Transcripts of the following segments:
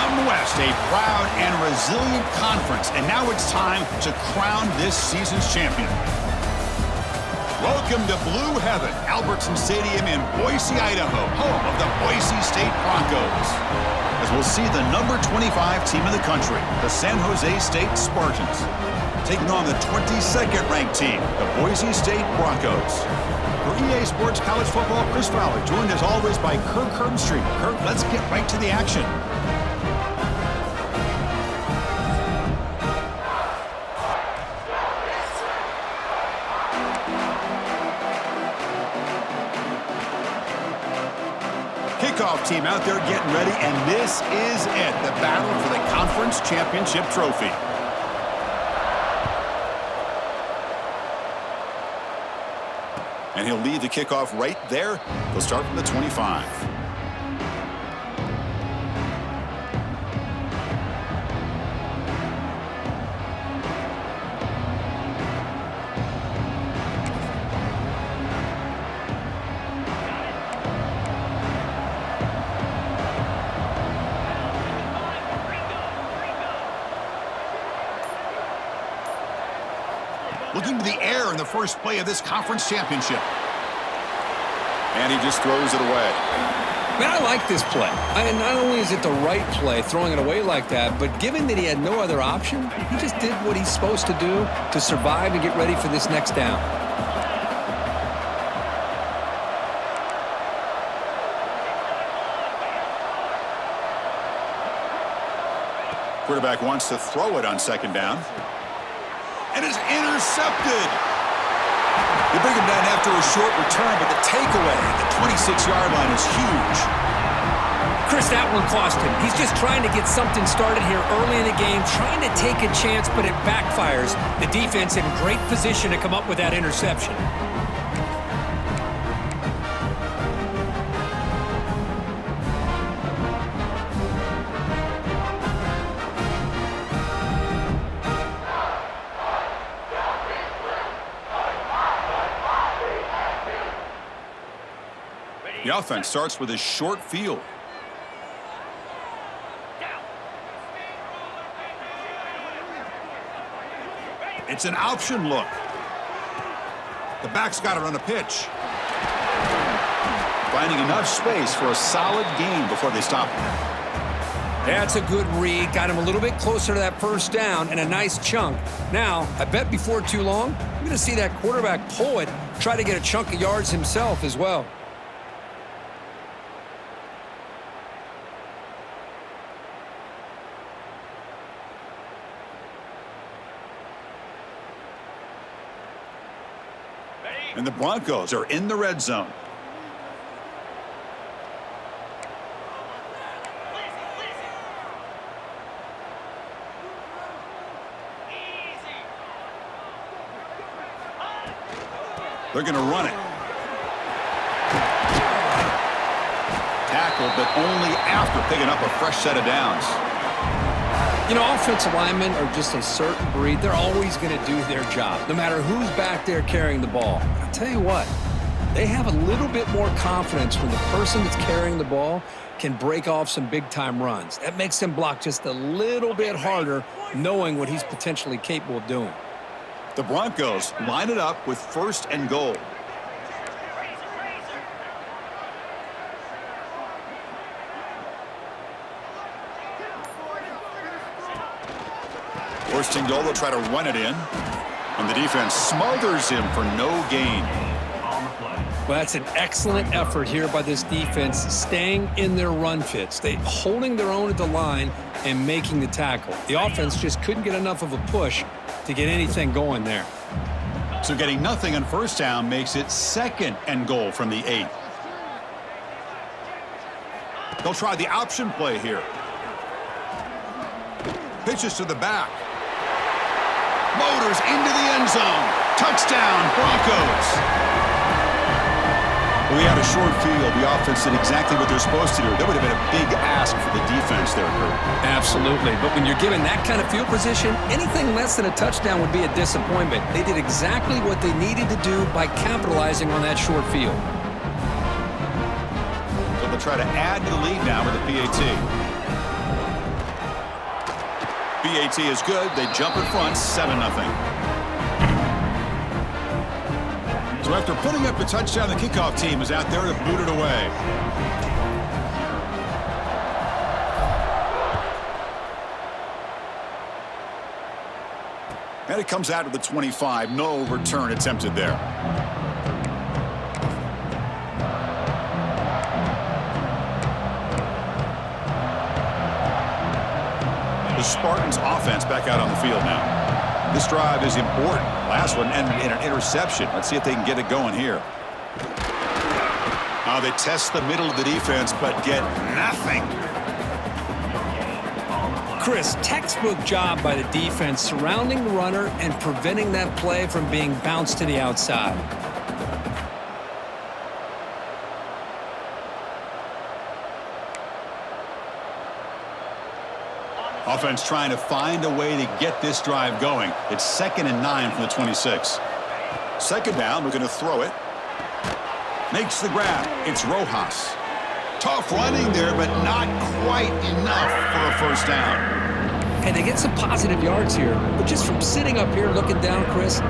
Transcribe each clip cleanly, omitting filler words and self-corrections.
Mountain West, a proud and resilient conference, and now it's time to crown this season's champion. Welcome to Blue Heaven, Albertson Stadium in Boise, Idaho, home of the Boise State Broncos. As we'll see the number 25 team in the country, the San Jose State Spartans, taking on the 22nd ranked team, the Boise State Broncos. For EA Sports College Football, Chris Fowler, joined as always by Kirk Herbstreit. Kirk, let's get right to the action. Kickoff team out there getting ready, and this is it, the battle for the conference championship trophy. And he'll lead the kickoff right there. He'll start from the 25. Looking to the air in the first play of this conference championship. And he just throws it away. Man, I like this play. Not only is it the right play, throwing it away like that, but given that he had no other option, he just did what he's supposed to do to survive and get ready for this next down. Quarterback wants to throw it on second down. And it's intercepted. They bring him down after a short return, but the takeaway at the 26-yard line is huge. Chris, that one cost him. He's just trying to get something started here early in the game, trying to take a chance, but it backfires. The defense in great position to come up with that interception. The offense starts with a short field. It's an option look. The back's got to run a pitch. Finding enough space for a solid gain before they stop him. That's a good read. Got him a little bit closer to that first down and a nice chunk. Now, I bet before too long, I'm going to see that quarterback pull it, try to get a chunk of yards himself as well. And the Broncos are in the red zone. They're going to run it. Tackled, but only after picking up a fresh set of downs. You know, offensive linemen are just a certain breed. They're always going to do their job, no matter who's back there carrying the ball. I'll tell you what, they have a little bit more confidence when the person that's carrying the ball can break off some big-time runs. That makes them block just a little bit harder, knowing what he's potentially capable of doing. The Broncos line it up with 1st and goal. First and goal, they'll try to run it in. And the defense smothers him for no gain. Well, that's an excellent effort here by this defense, staying in their run fits. They holding their own at the line and making the tackle. The offense just couldn't get enough of a push to get anything going there. So getting nothing on first down makes it 2nd and goal from the 8. They'll try the option play here. Pitches to the back. Motors into the end zone. Touchdown, Broncos. We had a short field. The offense did exactly what they're supposed to do. That would have been a big ask for the defense there, Kurt. Absolutely. But when you're given that kind of field position, anything less than a touchdown would be a disappointment. They did exactly what they needed to do by capitalizing on that short field. So they'll try to add to the lead now with the PAT. BAT is good. They jump in front 7-0. So after putting up the touchdown, the kickoff team is out there to boot it away. And it comes out to the 25. No return attempted there. The Spartans offense back out on the field now. This drive is important. Last one ended in an interception. Let's see if they can get it going here. They test the middle of the defense, but get nothing. Chris, textbook job by the defense surrounding the runner and preventing that play from being bounced to the outside. Offense trying to find a way to get this drive going. It's 2nd and 9 from the 26. Second down, we're going to throw it. Makes the grab. It's Rojas. Tough running there, but not quite enough for a first down. Hey, they get some positive yards here, but just from sitting up here looking down, Chris, you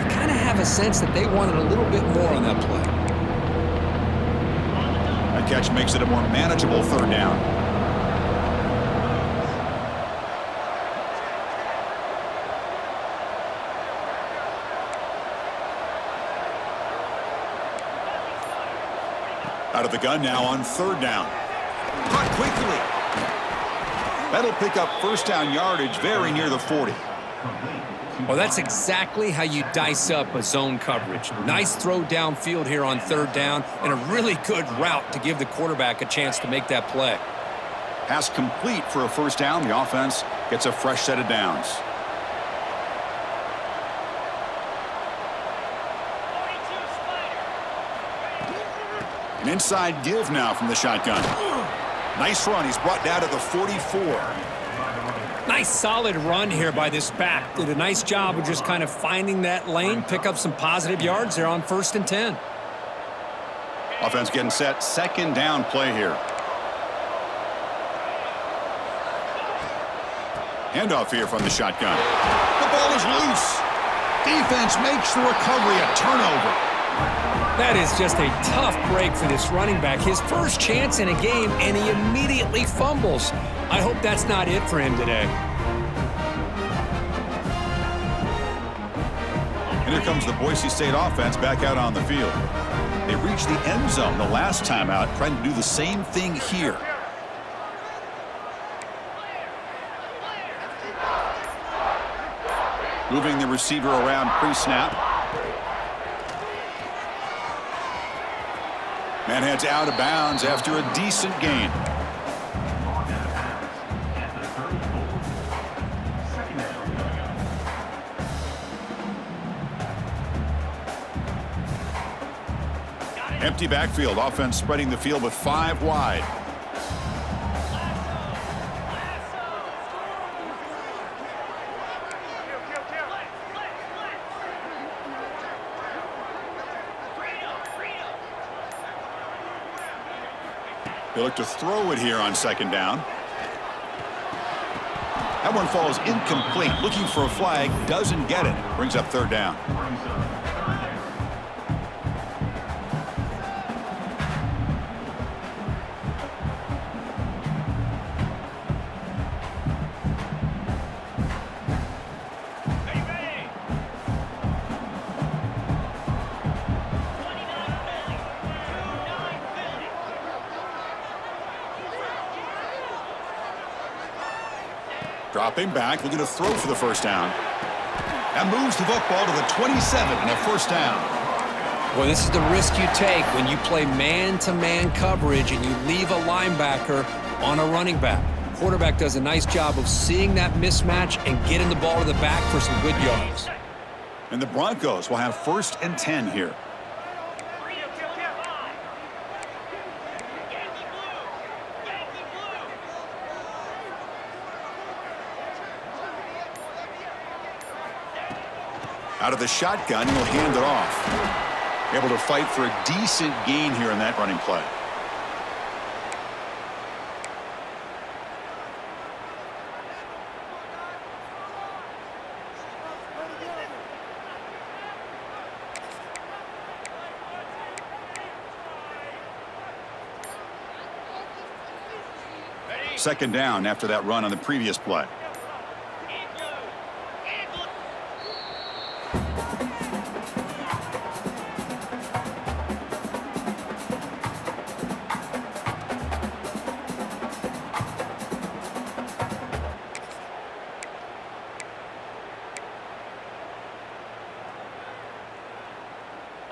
kind of have a sense that they wanted a little bit more on that play. That catch makes it a more manageable third down. Out of the gun now on third down. Caught quickly. That'll pick up first down yardage very near the 40. Well, that's exactly how you dice up a zone coverage. Nice throw downfield here on third down and a really good route to give the quarterback a chance to make that play. Pass complete for a first down. The offense gets a fresh set of downs. An inside give now from the shotgun. Nice run. He's brought down to the 44. Nice solid run here by this back. Did a nice job of just kind of finding that lane, pick up some positive yards there on 1st and 10. Offense getting set. Second down play here. Handoff here from the shotgun. The ball is loose. Defense makes the recovery a turnover. That is just a tough break for this running back. His first chance in a game, and he immediately fumbles. I hope that's not it for him today. And here comes the Boise State offense back out on the field. They reached the end zone the last time out, trying to do the same thing here. Moving the receiver around pre-snap. Man heads out of bounds after a decent gain. Empty backfield. Offense spreading the field with 5 wide. They look to throw it here on second down. That one falls incomplete. Looking for a flag. Doesn't get it. Brings up third down. Dropping back, looking to throw for the first down. That moves the football to the 27 and a first down. Well, this is the risk you take when you play man-to-man coverage and you leave a linebacker on a running back. Quarterback does a nice job of seeing that mismatch and getting the ball to the back for some good yards. And the Broncos will have 1st and 10 here. Out of the shotgun, he'll hand it off. Able to fight for a decent gain here in that running play. Second down after that run on the previous play.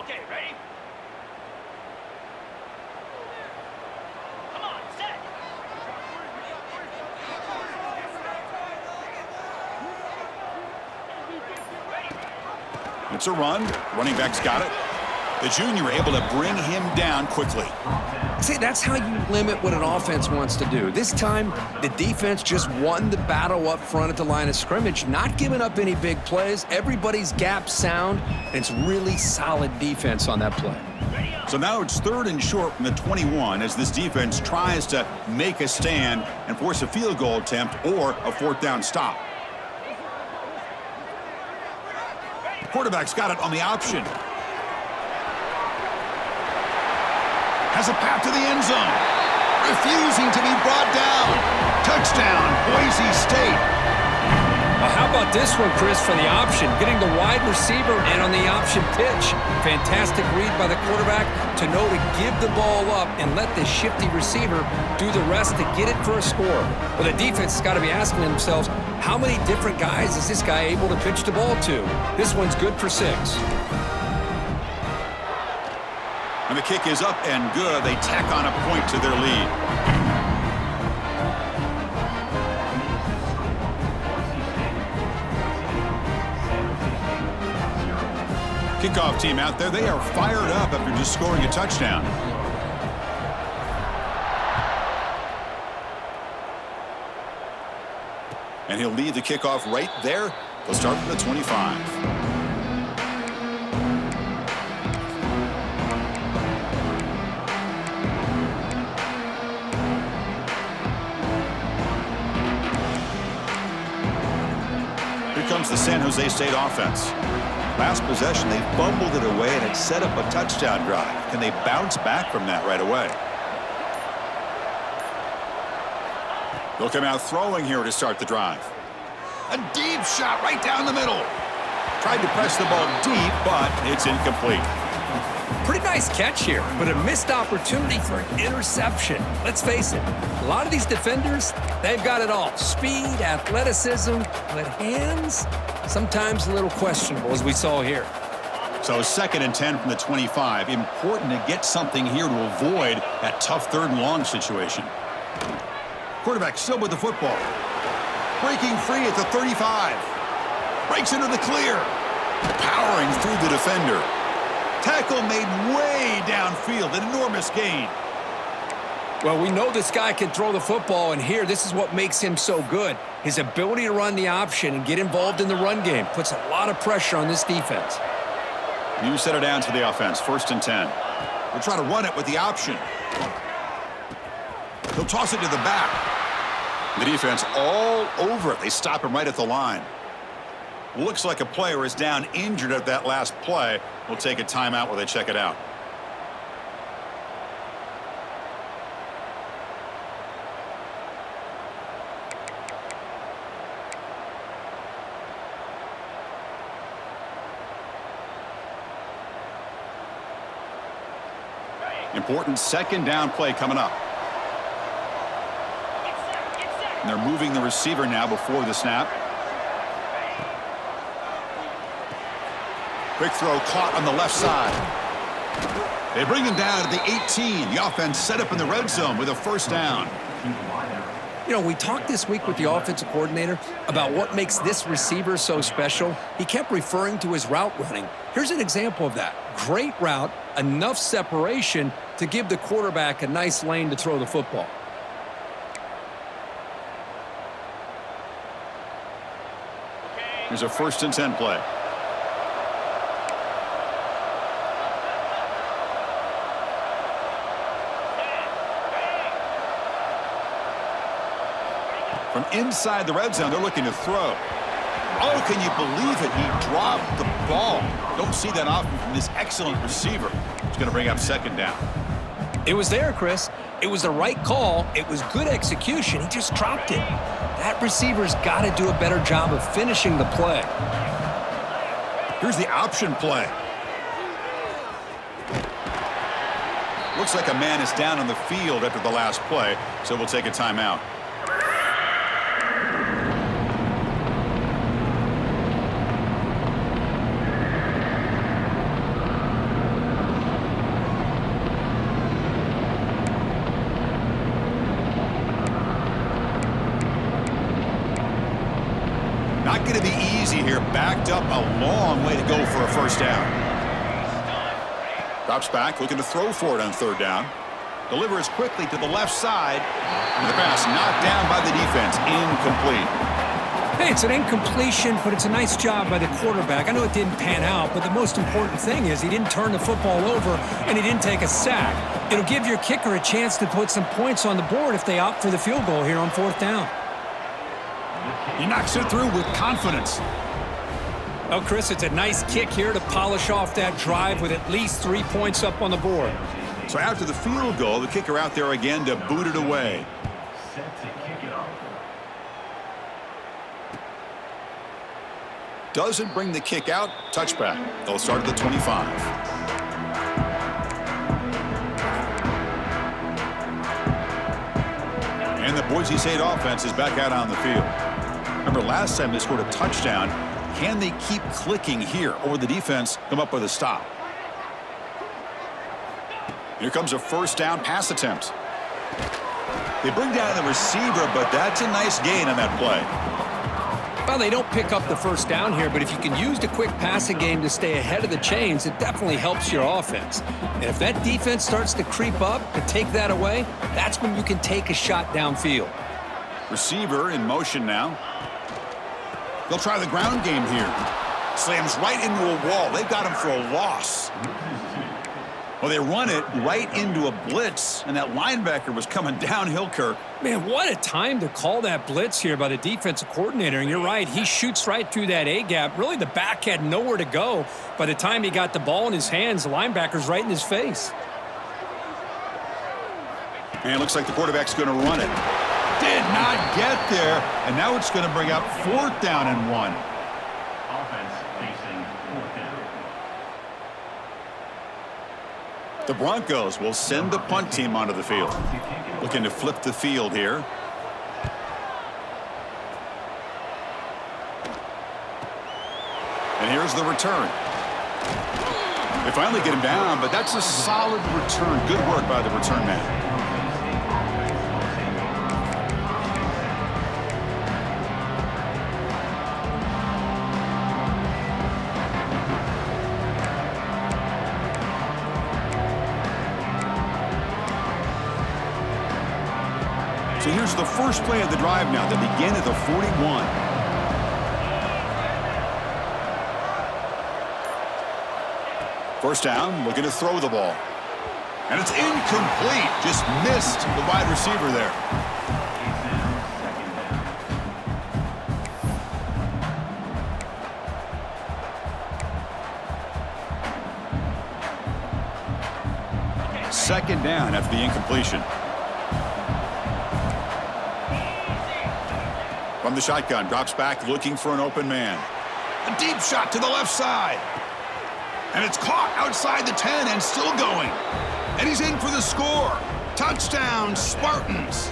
Okay, ready? Come on, set. It's a run. Running back's got it. The junior able to bring him down quickly. See, that's how you limit what an offense wants to do. This time, the defense just won the battle up front at the line of scrimmage, not giving up any big plays. Everybody's gap sound, and it's really solid defense on that play. So now it's 3rd and short from the 21 as this defense tries to make a stand and force a field goal attempt or a 4th down stop. Quarterback's got it on the option. Has a path to the end zone. Refusing to be brought down. Touchdown, Boise State. Well, how about this one, Chris, for the option? Getting the wide receiver and on the option pitch. Fantastic read by the quarterback to know to give the ball up and let the shifty receiver do the rest to get it for a score. Well, the defense has got to be asking themselves, how many different guys is this guy able to pitch the ball to? This one's good for 6. And the kick is up and good. They tack on a point to their lead. Kickoff team out there. They are fired up after just scoring a touchdown. And he'll lead the kickoff right there. They'll start from the 25. Comes the San Jose State offense. Last possession, they fumbled it away, and it set up a touchdown drive. Can they bounce back from that right away? They'll come out throwing here to start the drive. A deep shot right down the middle. Tried to press the ball deep, but it's incomplete. Pretty nice catch here, but a missed opportunity for an interception. Let's face it, a lot of these defenders, they've got it all. Speed, athleticism, but hands, sometimes a little questionable, as we saw here. So 2nd and 10 from the 25. Important to get something here to avoid that tough 3rd and long situation. Quarterback still with the football. Breaking free at the 35. Breaks into the clear. Powering through the defender. Tackle made way downfield, an enormous gain. Well, we know this guy can throw the football, and here, this is what makes him so good. His ability to run the option and get involved in the run game puts a lot of pressure on this defense. New set of downs for the offense, 1st and 10. They'll try to run it with the option. They'll toss it to the back. The defense all over it. They stop him right at the line. Looks like a player is down injured at that last play. We'll take a timeout while they check it out. Important 2nd down play coming up. And they're moving the receiver now before the snap. Quick throw caught on the left side. They bring him down to the 18. The offense set up in the red zone with a 1st down. You know, we talked this week with the offensive coordinator about what makes this receiver so special. He kept referring to his route running. Here's an example of that. Great route, enough separation to give the quarterback a nice lane to throw the football. Here's a 1st and 10 play. From inside the red zone, they're looking to throw. Oh, can you believe it? He dropped the ball. Don't see that often from this excellent receiver. He's going to bring up 2nd down. It was there, Chris. It was the right call. It was good execution. He just dropped it. That receiver's got to do a better job of finishing the play. Here's the option play. Looks like a man is down on the field after the last play, so we'll take a timeout. Not going to be easy here. Backed up a long way to go for a first down. Drops back, looking to throw for it on third down. Delivers quickly to the left side. And the pass knocked down by the defense. Incomplete. Hey, it's an incompletion, but it's a nice job by the quarterback. I know it didn't pan out, but the most important thing is he didn't turn the football over and he didn't take a sack. It'll give your kicker a chance to put some points on the board if they opt for the field goal here on fourth down. He knocks it through with confidence. Oh, Chris, it's a nice kick here to polish off that drive with at least 3 points up on the board. So after the field goal, the kicker out there again to boot it away. Doesn't bring the kick out. Touchback. They'll start at the 25. And the Boise State offense is back out on the field. Remember, last time they scored a touchdown. Can they keep clicking here, or the defense come up with a stop? Here comes a first down pass attempt. They bring down the receiver, but that's a nice gain on that play. Well, they don't pick up the first down here, but if you can use the quick passing game to stay ahead of the chains, it definitely helps your offense. And if that defense starts to creep up to take that away, that's when you can take a shot downfield. Receiver in motion now. They'll try the ground game here. Slams right into a wall. They've got him for a loss. Well, they run it right into a blitz, and that linebacker was coming downhill, Kirk. Man, what a time to call that blitz here by the defensive coordinator. And you're right, he shoots right through that A-gap. Really, the back had nowhere to go. By the time he got the ball in his hands, the linebacker's right in his face. And it looks like the quarterback's going to run it. Did not get there, and now it's going to bring up fourth down and 1. Offense facing fourth down. The Broncos will send the punt team onto the field. Looking to flip the field here. And here's the return. They finally get him down, but that's a solid return. Good work by the return man. So here's the first play of the drive now. They begin at the 41. First down, looking to throw the ball. And it's incomplete. Just missed the wide receiver there. Second down after the incompletion. From the shotgun, drops back, looking for an open man. A deep shot to the left side. And it's caught outside the 10 and still going. And he's in for the score. Touchdown, Spartans.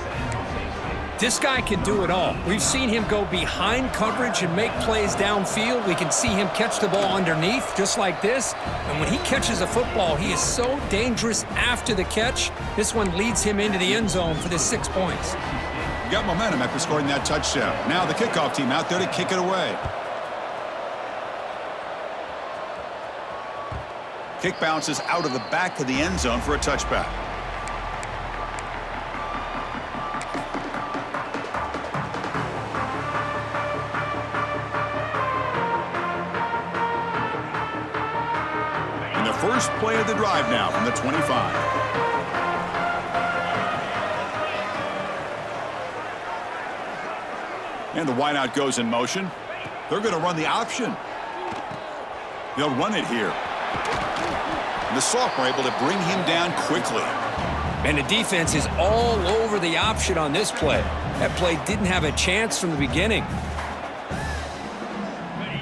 This guy can do it all. We've seen him go behind coverage and make plays downfield. We can see him catch the ball underneath, just like this. And when he catches a football, he is so dangerous after the catch. This one leads him into the end zone for the 6 points. Got momentum after scoring that touchdown. Now the kickoff team out there to kick it away. Kick bounces out of the back of the end zone for a touchback. And the first play of the drive now from the 25. And the wideout goes in motion. They're going to run the option. They'll run it here. And the sophomore able to bring him down quickly. And the defense is all over the option on this play. That play didn't have a chance from the beginning.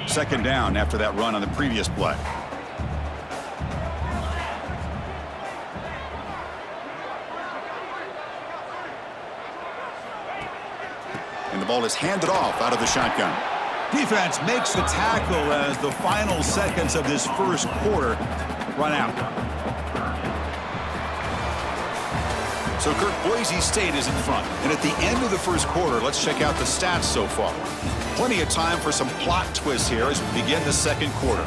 Second down after that run on the previous play. And the ball is handed off out of the shotgun. Defense makes the tackle as the final seconds of this first quarter run out. So, Kirk, Boise State is in front. And at the end of the first quarter, let's check out the stats so far. Plenty of time for some plot twists here as we begin the second quarter.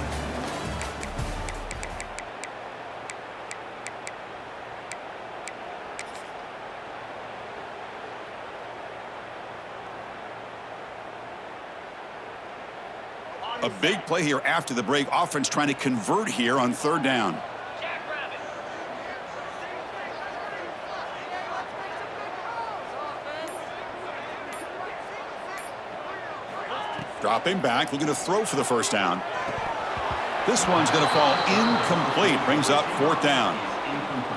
A big play here after the break. Offense trying to convert here on third down. Dropping back, looking to throw for the first down. This one's going to fall incomplete. Brings up fourth down.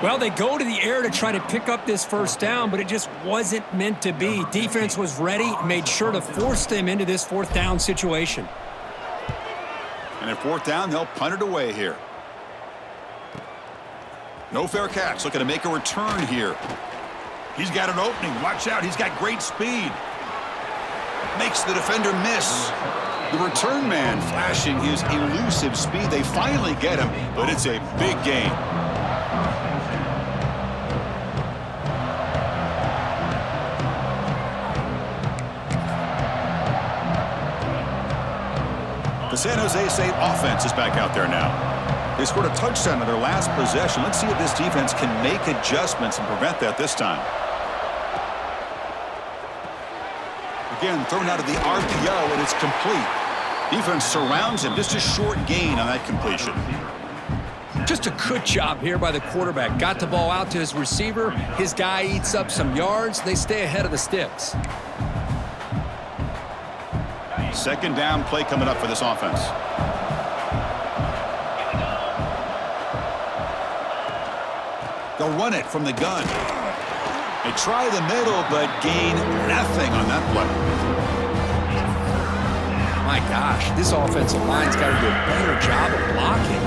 Well, they go to the air to try to pick up this first down, but it just wasn't meant to be. Defense was ready, made sure to force them into this fourth down situation. And at fourth down, they'll punt it away here. No fair catch. Looking to make a return here. He's got an opening. Watch out. He's got great speed. Makes the defender miss. The return man flashing his elusive speed. They finally get him, but it's a big gain. The San Jose State offense is back out there now. They scored a touchdown in their last possession. Let's see if this defense can make adjustments and prevent that this time. Again, thrown out of the RPO, and it's complete. Defense surrounds him. Just a short gain on that completion. Just a good job here by the quarterback. Got the ball out to his receiver. His guy eats up some yards. They stay ahead of the sticks. Second down play coming up for this offense. They'll run it from the gun. They try the middle, but gain nothing on that play. My gosh, this offensive line's got to do a better job of blocking.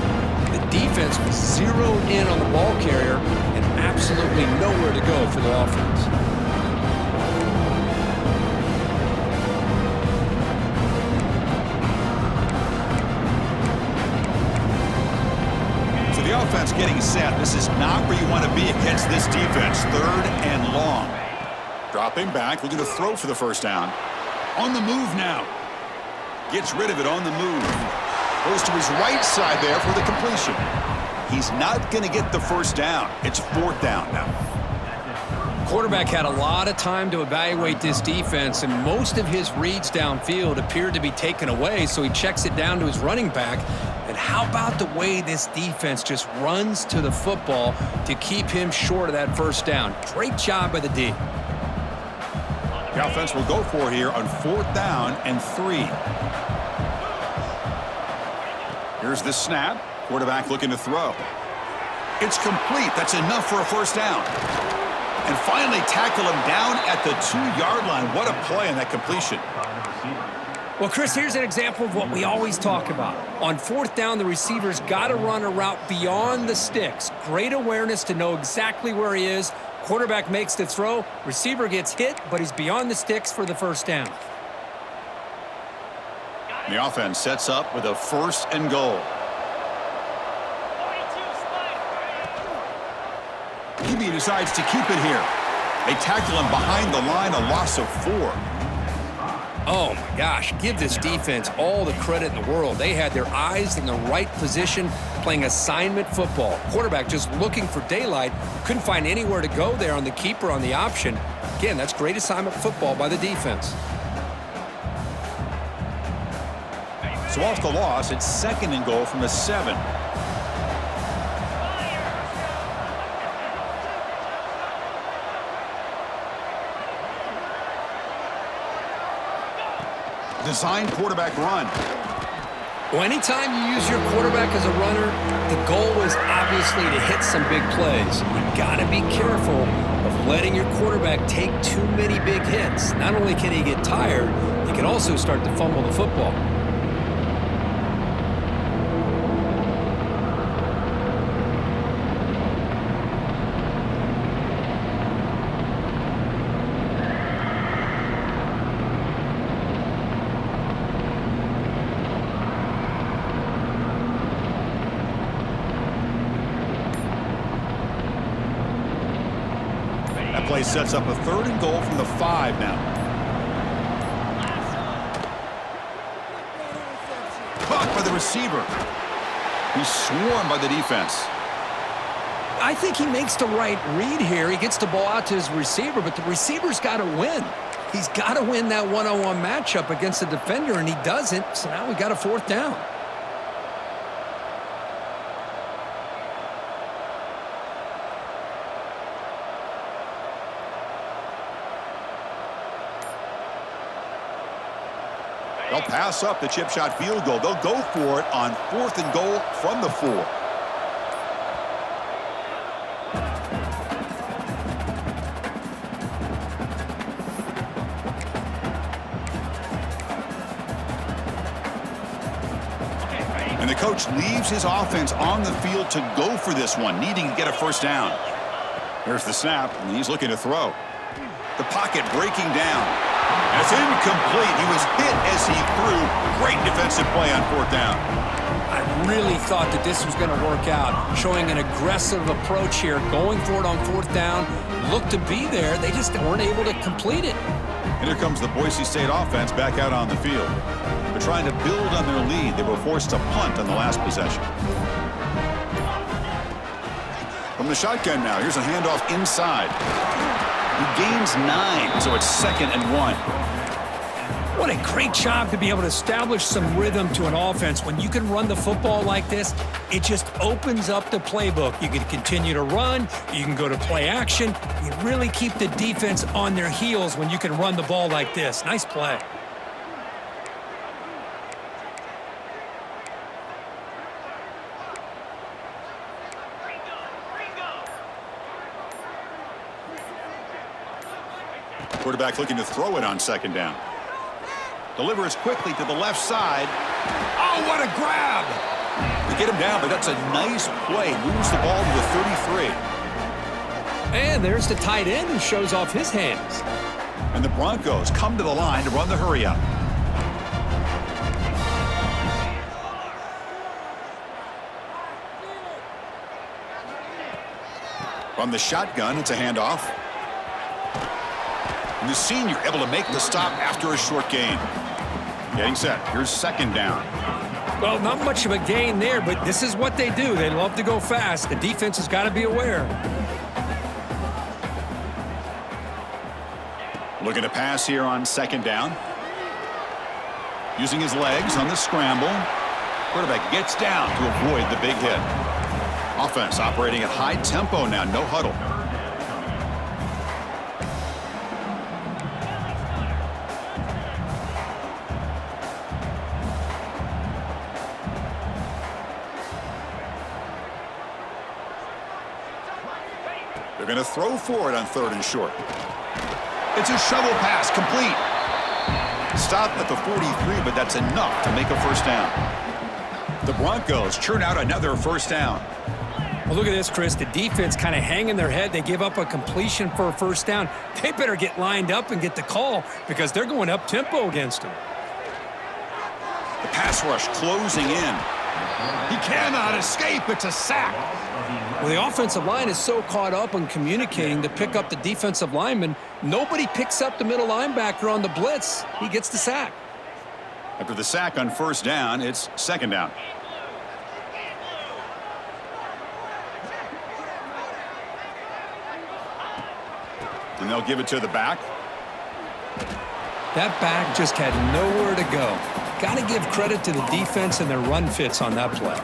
The defense was zeroed in on the ball carrier and absolutely nowhere to go for the offense. The offense getting set. This is not where you want to be against this defense. Third and long. Dropping back, looking to throw for the first down. On the move now. Gets rid of it on the move. Goes to his right side there for the completion. He's not going to get the first down. It's fourth down now. Quarterback had a lot of time to evaluate this defense, and most of his reads downfield appeared to be taken away, so he checks it down to his running back. And how about the way this defense just runs to the football to keep him short of that first down? Great job by the D. The offense will go for here on fourth down and 3. Here's the snap. Quarterback looking to throw. It's complete. That's enough for a first down. And finally tackle him down at the 2-yard line. What a play on that completion. Well, Chris, here's an example of what we always talk about. On fourth down, the receiver's got to run a route beyond the sticks. Great awareness to know exactly where he is. Quarterback makes the throw. Receiver gets hit, but he's beyond the sticks for the first down. The offense sets up with a first and goal. QB decides to keep it here. They tackle him behind the line, a loss of 4. Oh, my gosh. Give this defense all the credit in the world. They had their eyes in the right position, playing assignment football. Quarterback just looking for daylight. Couldn't find anywhere to go there on the keeper on the option. Again, that's great assignment football by the defense. So off the loss, it's second and goal from the 7. Design quarterback run. Well, anytime you use your quarterback as a runner, the goal is obviously to hit some big plays. You've got to be careful of letting your quarterback take too many big hits. Not only can he get tired, he can also start to fumble the football. That play sets up a 3rd and goal from the 5 now. Caught by the receiver. He's swarmed by the defense. I think he makes the right read here. He gets the ball out to his receiver, but the receiver's got to win. He's got to win that one-on-one matchup against the defender, and he doesn't, so now we got a 4th down. They'll pass up the chip shot field goal. They'll go for it on 4th and goal from the 4. And the coach leaves his offense on the field to go for this one, needing to get a 1st down. Here's the snap, and he's looking to throw. The pocket breaking down. And it's incomplete. He was hit as he threw. Great defensive play on 4th down. I really thought that this was going to work out, showing an aggressive approach here, going for it on 4th down. Looked to be there. They just weren't able to complete it. And here comes the Boise State offense back out on the field. They're trying to build on their lead. They were forced to punt on the last possession. From the shotgun now, here's a handoff inside. He gains 9, so it's 2nd and 1. What a great job to be able to establish some rhythm to an offense. When you can run the football like this, it just opens up the playbook. You can continue to run. You can go to play action. You really keep the defense on their heels when you can run the ball like this. Nice play. Quarterback looking to throw it on 2nd down. Delivers quickly to the left side. Oh, what a grab! They get him down, but that's a nice play. Moves the ball to the 33. And there's the tight end who shows off his hands. And the Broncos come to the line to run the hurry up. From the shotgun, it's a handoff. And the senior able to make the stop after a short gain. Getting set. Here's 2nd down. Well, not much of a gain there, but this is what they do. They love to go fast. The defense has got to be aware. Looking to pass here on 2nd down. Using his legs on the scramble. Quarterback gets down to avoid the big hit. Offense operating at high tempo now. No huddle. They're going to throw for it on 3rd and short. It's a shovel pass, complete. Stop at the 43, but that's enough to make a 1st down. The Broncos churn out another 1st down. Well, look at this, Chris. The defense kind of hanging their head. They give up a completion for a 1st down. They better get lined up and get the call because they're going up-tempo against them. The pass rush closing in. He cannot escape. It's a sack. Well, the offensive line is so caught up on communicating to pick up the defensive lineman, nobody picks up the middle linebacker on the blitz. He gets the sack. After the sack on 1st down, it's 2nd down. And they'll give it to the back. That back just had nowhere to go. Got to give credit to the defense and their run fits on that play.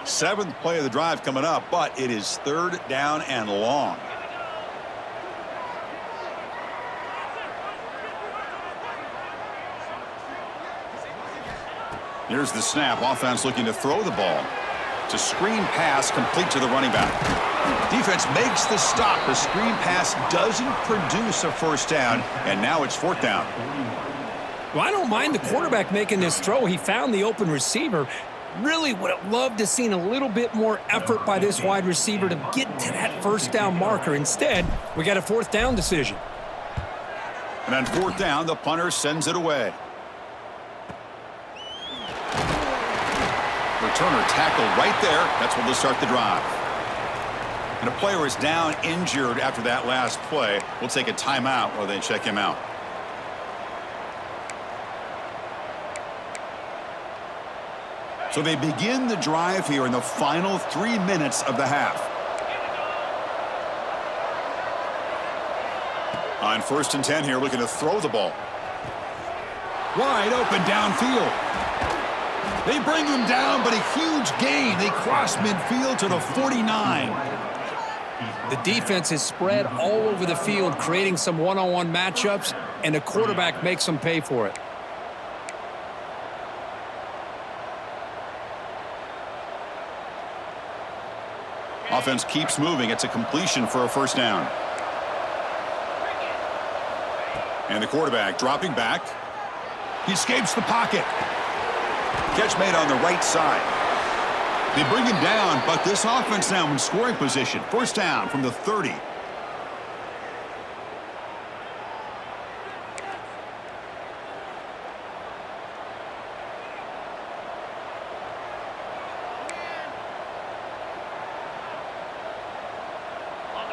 Seventh play of the drive coming up, but it is 3rd down and long. Here's the snap. Offense looking to throw the ball. It's a screen pass complete to the running back. Defense makes the stop. The screen pass doesn't produce a first down, and now it's fourth down. Well, I don't mind the quarterback making this throw. He found the open receiver. Really would have loved to seen a little bit more effort by this wide receiver to get to that first down marker. Instead, we got a fourth down decision. And on fourth down, the punter sends it away. Returner tackled right there. That's when they'll start the drive. And a player is down injured after that last play. We'll take a timeout while they check him out. So they begin the drive here in the final 3 minutes of the half. On 1st and 10 here, looking to throw the ball. Wide open downfield. They bring him down, but a huge gain. They cross midfield to the 49. The defense is spread all over the field, creating some one-on-one matchups, and the quarterback makes them pay for it. Offense keeps moving. It's a completion for a first down. And the quarterback dropping back. He escapes the pocket. Catch made on the right side. They bring him down, but this offense now in scoring position. First down from the 30.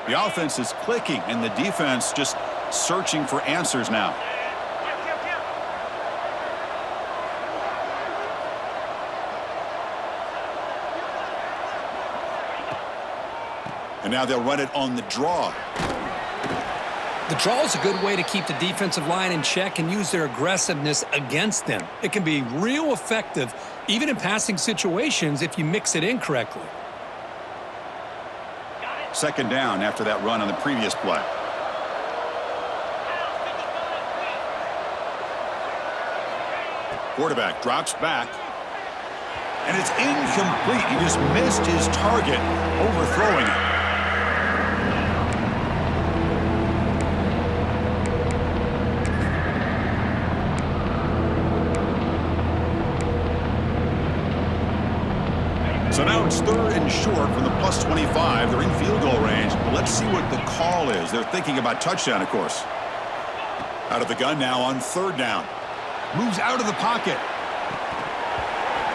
The offense is clicking, and the defense just searching for answers now. And now they'll run it on the draw. The draw is a good way to keep the defensive line in check and use their aggressiveness against them. It can be real effective, even in passing situations, if you mix it in correctly. Second down after that run on the previous play. Quarterback drops back. And it's incomplete. He just missed his target, overthrowing it. So now it's 3rd and short from the plus 25. They're in field goal range. Let's see what the call is. They're thinking about touchdown, of course. Out of the gun now on 3rd down. Moves out of the pocket.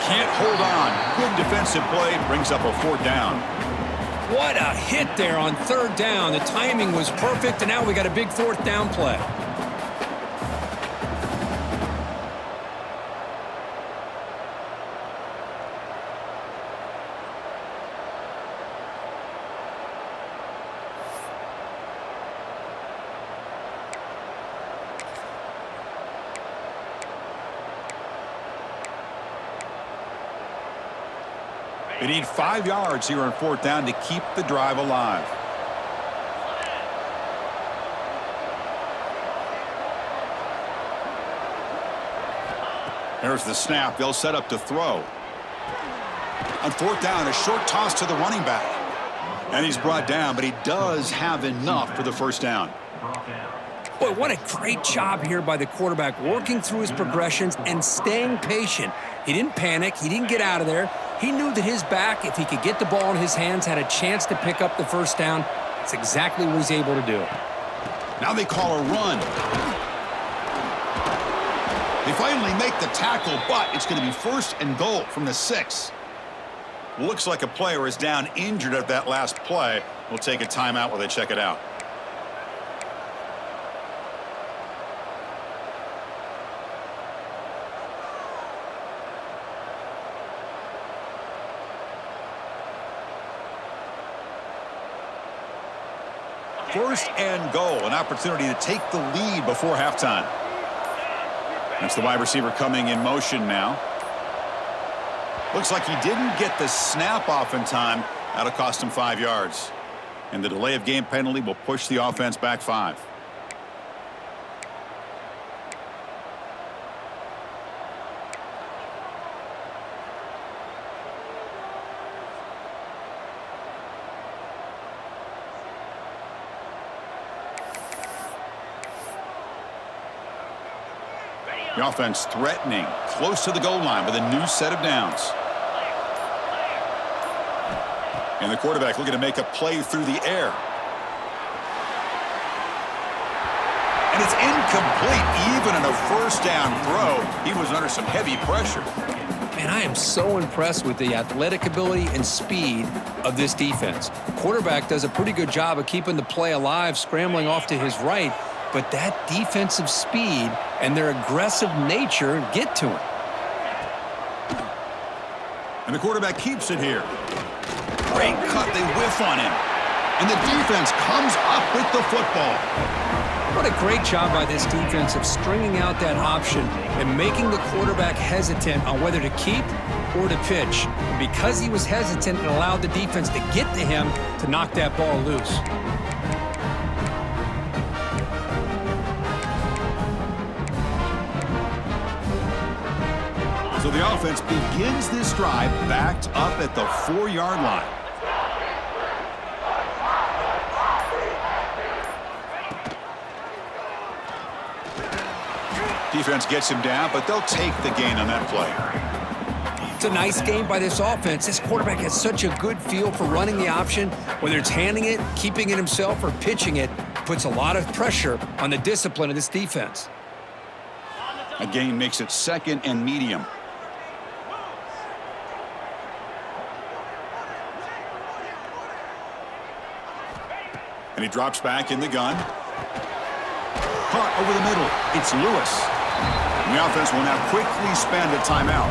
Can't hold on. Good defensive play. Brings up a 4th down. What a hit there on 3rd down. The timing was perfect, and now we got a big 4th down play. They need 5 yards here on 4th down to keep the drive alive. There's the snap. They'll set up to throw. On 4th down, a short toss to the running back. And he's brought down, but he does have enough for the first down. Boy, what a great job here by the quarterback, working through his progressions and staying patient. He didn't panic. He didn't get out of there. He knew that his back, if he could get the ball in his hands, had a chance to pick up the first down. That's exactly what he's able to do. Now they call a run. They finally make the tackle, but it's going to be 1st and goal from the 6. Looks like a player is down injured at that last play. We'll take a timeout while they check it out. First and goal, an opportunity to take the lead before halftime. That's the wide receiver coming in motion now. Looks like he didn't get the snap off in time. That'll cost him 5 yards. And the delay of game penalty will push the offense back 5. The offense threatening, close to the goal line with a new set of downs. And the quarterback looking to make a play through the air. And it's incomplete, even in a first down throw. He was under some heavy pressure. And I am so impressed with the athletic ability and speed of this defense. The quarterback does a pretty good job of keeping the play alive, scrambling off to his right, but that defensive speed and their aggressive nature get to him. And the quarterback keeps it here. Great cut, they whiff on him. And the defense comes up with the football. What a great job by this defense of stringing out that option and making the quarterback hesitant on whether to keep or to pitch. And because he was hesitant, it allowed the defense to get to him to knock that ball loose. So the offense begins this drive backed up at the 4-yard line. Defense gets him down, but they'll take the gain on that play. It's a nice game by this offense. This quarterback has such a good feel for running the option. Whether it's handing it, keeping it himself, or pitching it, puts a lot of pressure on the discipline of this defense. A gain makes it 2nd and medium. And he drops back in the gun. Caught over the middle. It's Lewis. And the offense will now quickly spend a timeout.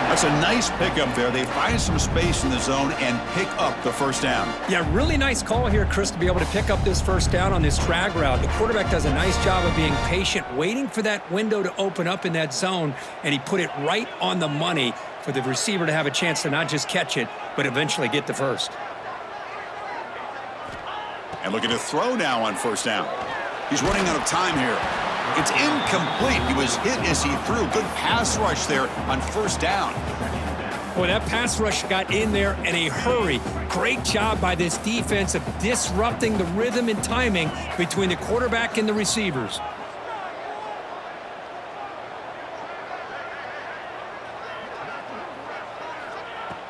That's a nice pickup there. They find some space in the zone and pick up the first down. Yeah, really nice call here, Chris, to be able to pick up this first down on this drag route. The quarterback does a nice job of being patient, waiting for that window to open up in that zone, and he put it right on the money for the receiver to have a chance to not just catch it, but eventually get the first. And looking to throw now on first down. He's running out of time here. It's incomplete. He was hit as he threw. Good pass rush there on first down. Boy, that pass rush got in there in a hurry. Great job by this defense of disrupting the rhythm and timing between the quarterback and the receivers.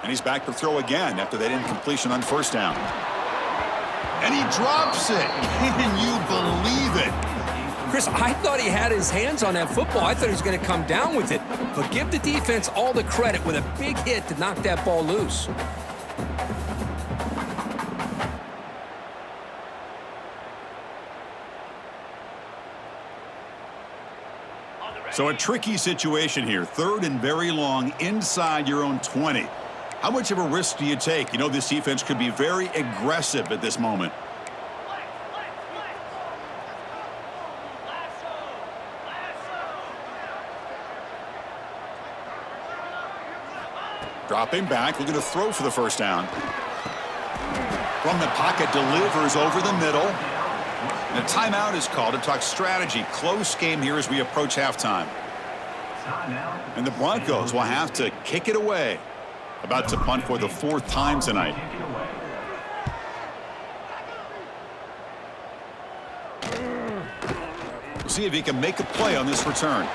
And he's back to throw again after that incompletion on first down. And he drops it. Can you believe it? Chris, I thought he had his hands on that football. I thought he was going to come down with it. But give the defense all the credit with a big hit to knock that ball loose. So a tricky situation here. 3rd and very long inside your own 20. How much of a risk do you take? You know this defense could be very aggressive at this moment. Dropping back, looking to throw for the first down. From the pocket, delivers over the middle. And a timeout is called to talk strategy. Close game here as we approach halftime. And the Broncos will have to kick it away. About to punt for the 4th time tonight. We'll see if he can make a play on this return.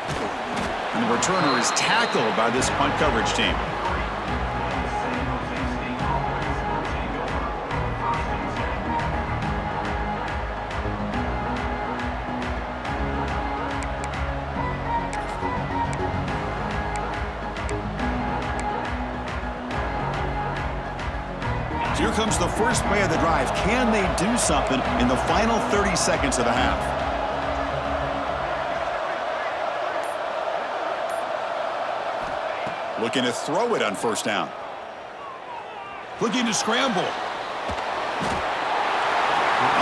And the returner is tackled by this punt coverage team. Here comes the first play of the drive. Can they do something in the final 30 seconds of the half? Looking to throw it on first down. Looking to scramble.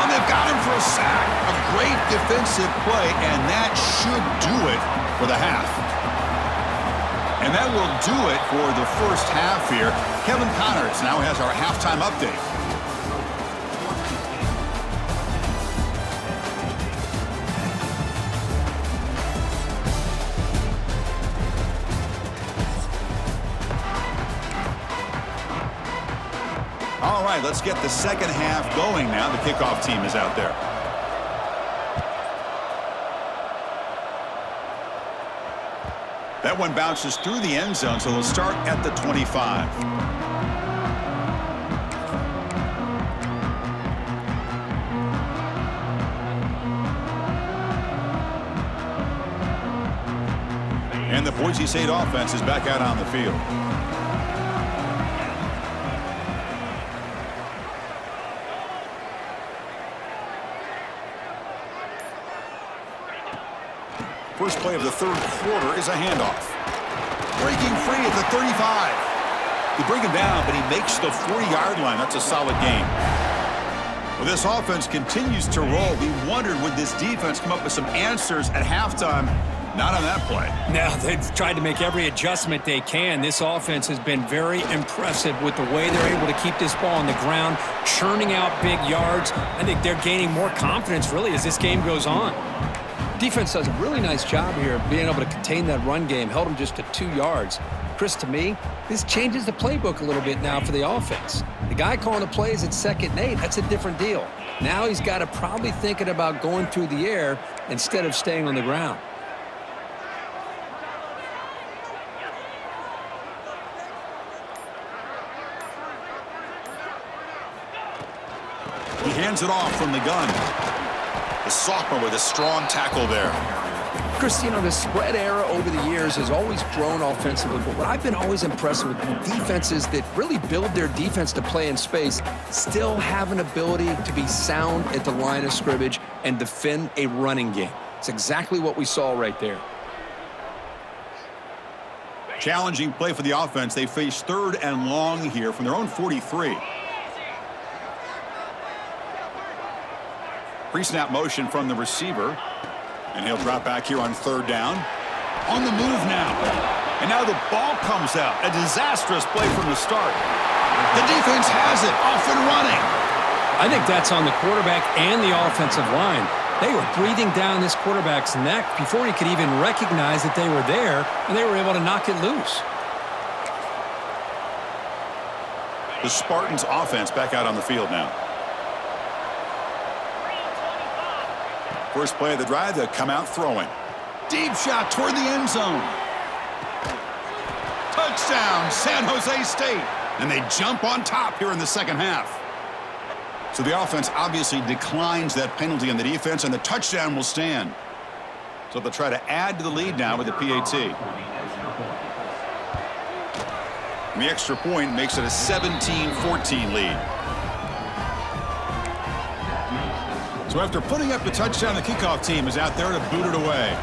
And they've got him for a sack. A great defensive play, and that should do it for the half. And that will do it for the first half here. Kevin Connors now has our halftime update. All right, let's get the second half going now. The kickoff team is out there. That one bounces through the end zone, so they'll start at the 25. And the Boise State offense is back out on the field. First play of the third quarter is a handoff. Breaking free at the 35. They bring him down, but he makes the 40-yard line. That's a solid gain. Well, this offense continues to roll. We wondered, would this defense come up with some answers at halftime? Not on that play. Now, they've tried to make every adjustment they can. This offense has been very impressive with the way they're able to keep this ball on the ground, churning out big yards. I think they're gaining more confidence, really, as this game goes on. Defense does a really nice job here of being able to contain that run game, held them just to 2 yards. Chris, to me, this changes the playbook a little bit now for the offense. The guy calling the plays at 2nd and 8, that's a different deal. Now he's got to probably thinking about going through the air instead of staying on the ground. He hands it off from the gun. The sophomore with a strong tackle there. Chris, you know, the spread era over the years has always grown offensively, but what I've been always impressed with defenses that really build their defense to play in space still have an ability to be sound at the line of scrimmage and defend a running game. It's exactly what we saw right there. Challenging play for the offense. They face 3rd and long here from their own 43. Pre-snap motion from the receiver. And he'll drop back here on 3rd down. On the move now. And now the ball comes out. A disastrous play from the start. The defense has it. Off and running. I think that's on the quarterback and the offensive line. They were breathing down this quarterback's neck before he could even recognize that they were there, and they were able to knock it loose. The Spartans offense back out on the field now. First play of the drive, they'll come out throwing. Deep shot toward the end zone. Touchdown, San Jose State. And they jump on top here in the second half. So the offense obviously declines that penalty on the defense, and the touchdown will stand. So they'll try to add to the lead now with the PAT. And the extra point makes it a 17-14 lead. So after putting up the touchdown, the kickoff team is out there to boot it away.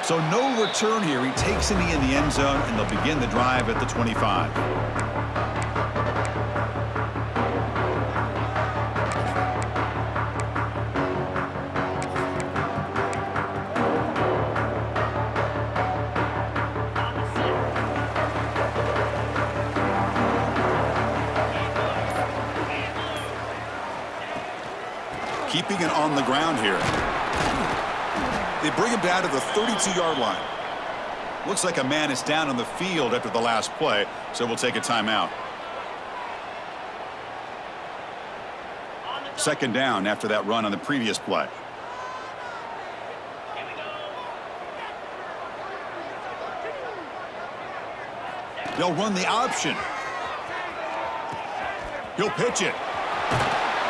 So no return here. He takes it in the end zone, and they'll begin the drive at the 25. Keeping it on the ground here. They bring him down to the 32-yard line. Looks like a man is down on the field after the last play, so we'll take a timeout. 2nd down after that run on the previous play. They'll run the option. He'll pitch it.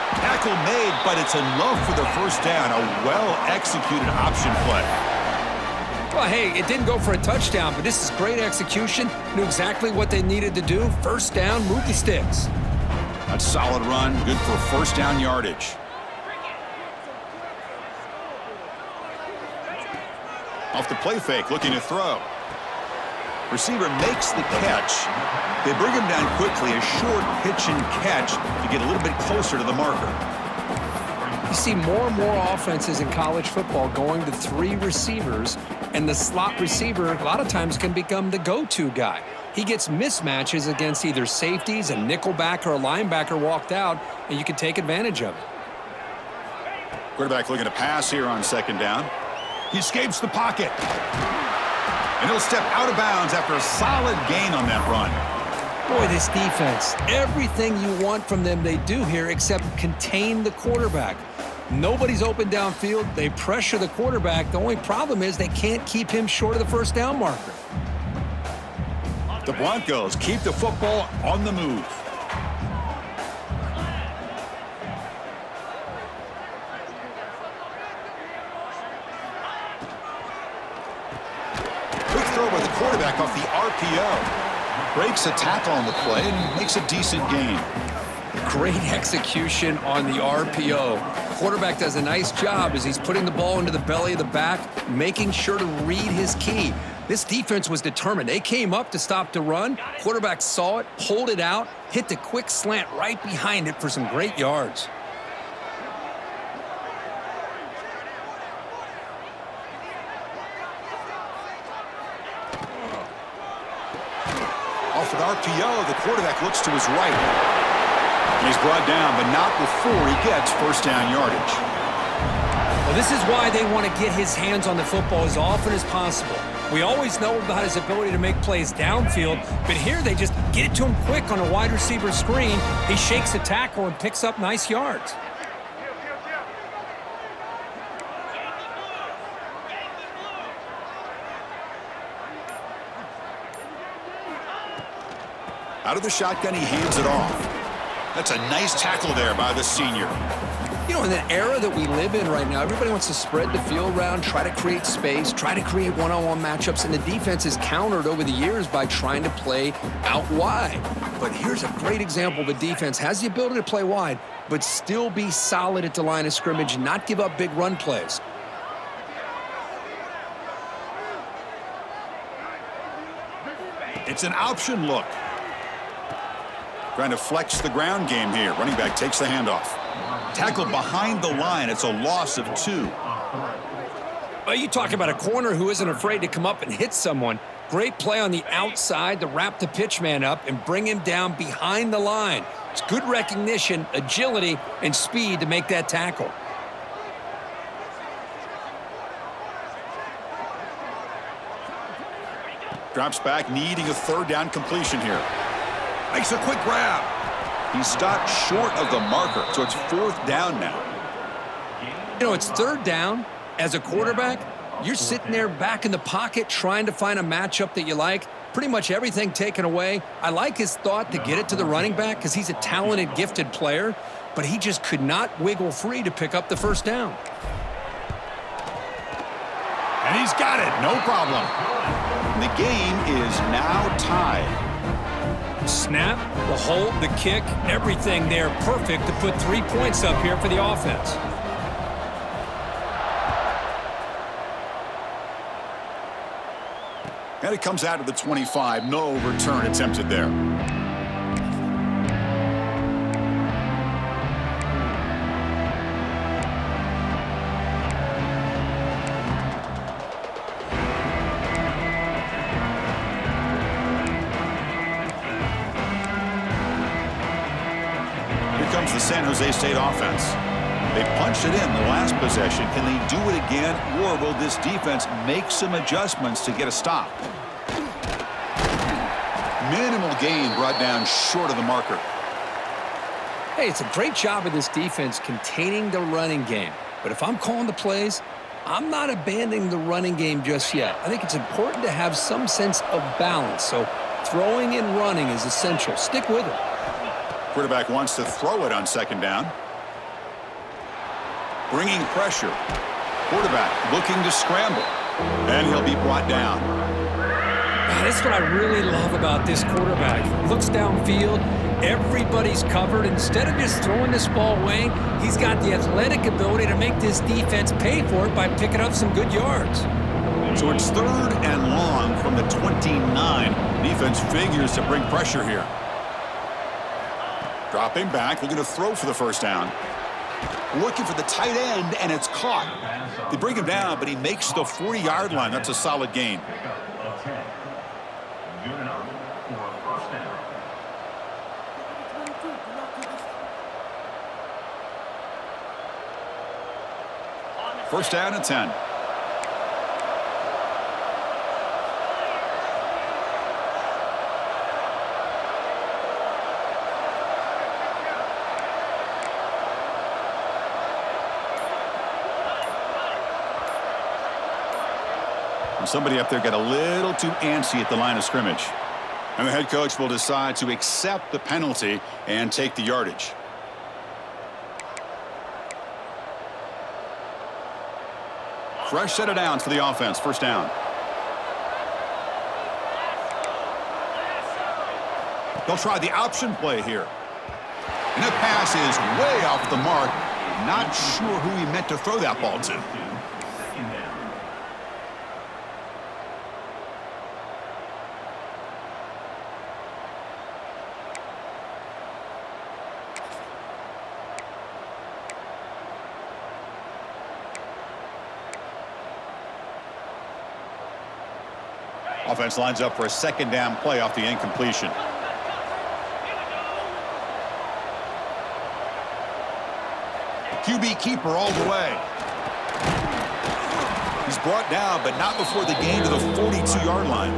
Tackle made, but it's enough for the first down. A well-executed option play. Well, hey, it didn't go for a touchdown, but this is great execution. Knew exactly what they needed to do. First down, move the sticks. A solid run, good for first down yardage. Off the play fake, looking to throw. Receiver makes the catch. They bring him down quickly, a short pitch and catch to get a little bit closer to the marker. You see more and more offenses in college football going to 3 receivers, and the slot receiver a lot of times can become the go-to guy. He gets mismatches against either safeties, a nickelback, or a linebacker walked out, and you can take advantage of it. Quarterback looking to pass here on 2nd down. He escapes the pocket. And he'll step out of bounds after a solid gain on that run. Boy, this defense, everything you want from them they do here except contain the quarterback. Nobody's open downfield. They pressure the quarterback. The only problem is they can't keep him short of the first down marker. The Broncos keep the football on the move. Quick throw by the quarterback off the RPO. Breaks a tackle on the play and makes a decent gain. Great execution on the RPO. Quarterback does a nice job as he's putting the ball into the belly of the back, making sure to read his key. This defense was determined. They came up to stop the run. Quarterback saw it, pulled it out, hit the quick slant right behind it for some great yards. Off an RPO, the quarterback looks to his right. And he's brought down, but not before he gets first down yardage. Well, this is why they want to get his hands on the football as often as possible. We always know about his ability to make plays downfield, but here they just get it to him quick on a wide receiver screen. He shakes the tackle and picks up nice yards. Out of the shotgun, he hands it off. That's a nice tackle there by the senior. You know, in the era that we live in right now, everybody wants to spread the field around, try to create space, try to create one-on-one matchups, and the defense is countered over the years by trying to play out wide. But here's a great example. The defense has the ability to play wide, but still be solid at the line of scrimmage and not give up big run plays. It's an option look. Trying to flex the ground game here. Running back takes the handoff. Tackled behind the line. It's a loss of 2. Well, you talk about a corner who isn't afraid to come up and hit someone. Great play on the outside to wrap the pitch man up and bring him down behind the line. It's good recognition, agility, and speed to make that tackle. Drops back, needing a third down completion here. Makes a quick grab. He stopped short of the marker, so it's 4th down now. You know, it's 3rd down. As a quarterback, you're sitting there back in the pocket trying to find a matchup that you like. Pretty much everything taken away. I like his thought to get it to the running back because he's a talented, gifted player, but he just could not wiggle free to pick up the first down. And he's got it, no problem. The game is now tied. Snap, the hold, the kick, everything there perfect to put 3 points up here for the offense. And it comes out of the 25. No return attempted there. The San Jose State offense. They punched it in the last possession. Can they do it again, or will this defense make some adjustments to get a stop? Minimal gain brought down short of the marker. Hey, it's a great job of this defense containing the running game. But if I'm calling the plays, I'm not abandoning the running game just yet. I think it's important to have some sense of balance. So throwing and running is essential. Stick with it. Quarterback wants to throw it on 2nd down. Bringing pressure. Quarterback looking to scramble. And he'll be brought down. Man, that's what I really love about this quarterback. Looks downfield. Everybody's covered. Instead of just throwing this ball away, he's got the athletic ability to make this defense pay for it by picking up some good yards. So it's 3rd and long from the 29. Defense figures to bring pressure here. Dropping back, looking to throw for the first down. Looking for the tight end, and it's caught. They bring him down, but he makes the 40-yard line. That's a solid gain. Good enough for a first down. First down and 10. And somebody up there got a little too antsy at the line of scrimmage. And the head coach will decide to accept the penalty and take the yardage. Fresh set of downs for the offense. First down. They'll try the option play here. And the pass is way off the mark. Not sure who he meant to throw that ball to. Offense lines up for a second down play off the incompletion. QB keeper all the way. He's brought down, but not before the gain to the 42-yard line.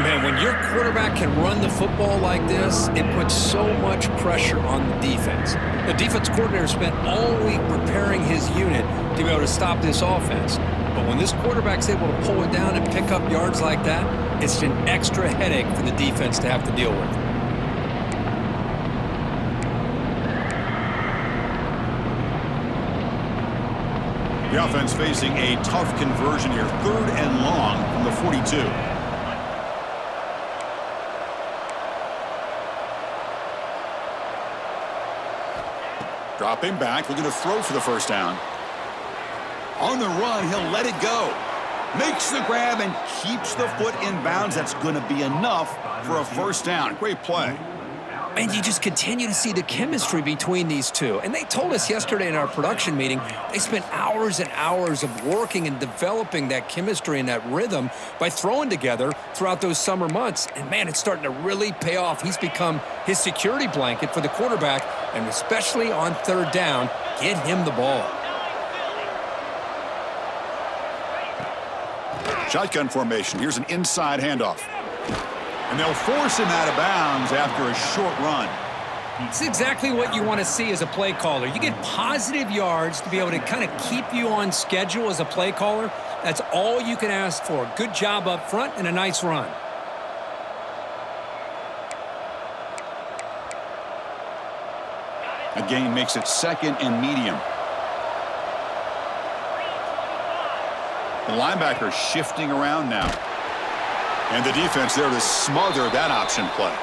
Man, when your quarterback can run the football like this, it puts so much pressure on the defense. The defense coordinator spent all week preparing his unit to be able to stop this offense. But when this quarterback's able to pull it down and pick up yards like that, it's an extra headache for the defense to have to deal with. The offense facing a tough conversion here. 3rd and long from the 42. Dropping back, looking to throw for the first down. On the run, he'll let it go. Makes the grab and keeps the foot in bounds. That's going to be enough for a first down. Great play. And you just continue to see the chemistry between these two. And they told us yesterday in our production meeting, they spent hours and hours of working and developing that chemistry and that rhythm by throwing together throughout those summer months. And, man, it's starting to really pay off. He's become his security blanket for the quarterback, and especially on 3rd down, get him the ball. Shotgun formation. Here's an inside handoff. And they'll force him out of bounds after a short run. It's exactly what you want to see as a play caller. You get positive yards to be able to kind of keep you on schedule as a play caller. That's all you can ask for. Good job up front and a nice run. A gain makes it 2nd and medium. The linebacker shifting around now. And the defense there to smother that option play.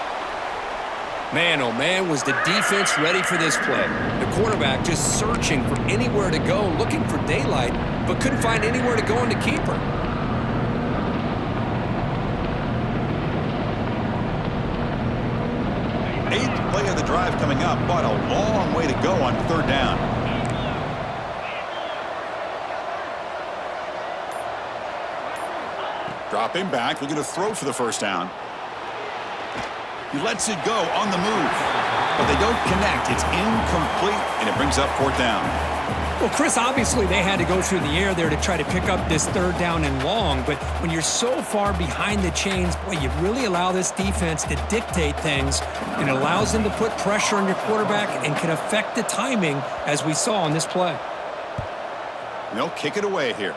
Man, oh man, was the defense ready for this play. The quarterback just searching for anywhere to go, looking for daylight, but couldn't find anywhere to go in the keeper. Eighth play of the drive coming up, but a long way to go on 3rd down. Dropping back, looking to throw for the first down. He lets it go on the move, but they don't connect. It's incomplete, and it brings up 4th down. Well, Chris, obviously they had to go through the air there to try to pick up this 3rd down and long, but when you're so far behind the chains, boy, you really allow this defense to dictate things, and it allows them to put pressure on your quarterback and can affect the timing, as we saw on this play. And they'll kick it away here.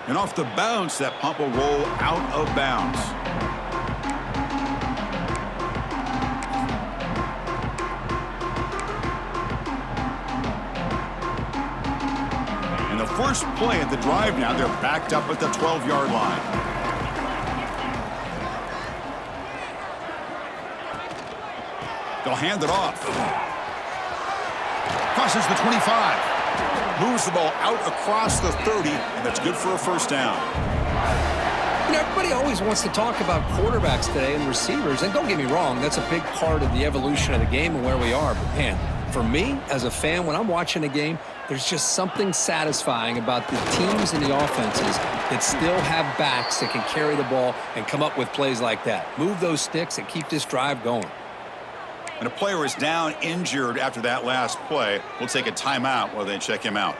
And off the bounce, that pump will roll out of bounds. And the first play at the drive now, they're backed up at the 12-yard line. They'll hand it off. Crosses the 25. Moves the ball out across the 30, and that's good for a first down. You know, everybody always wants to talk about quarterbacks today and receivers, and don't get me wrong, that's a big part of the evolution of the game and where we are. But, man, for me, as a fan, when I'm watching a game, there's just something satisfying about the teams and the offenses that still have backs that can carry the ball and come up with plays like that. Move those sticks and keep this drive going. And a player is down injured after that last play. We'll take a timeout while they check him out.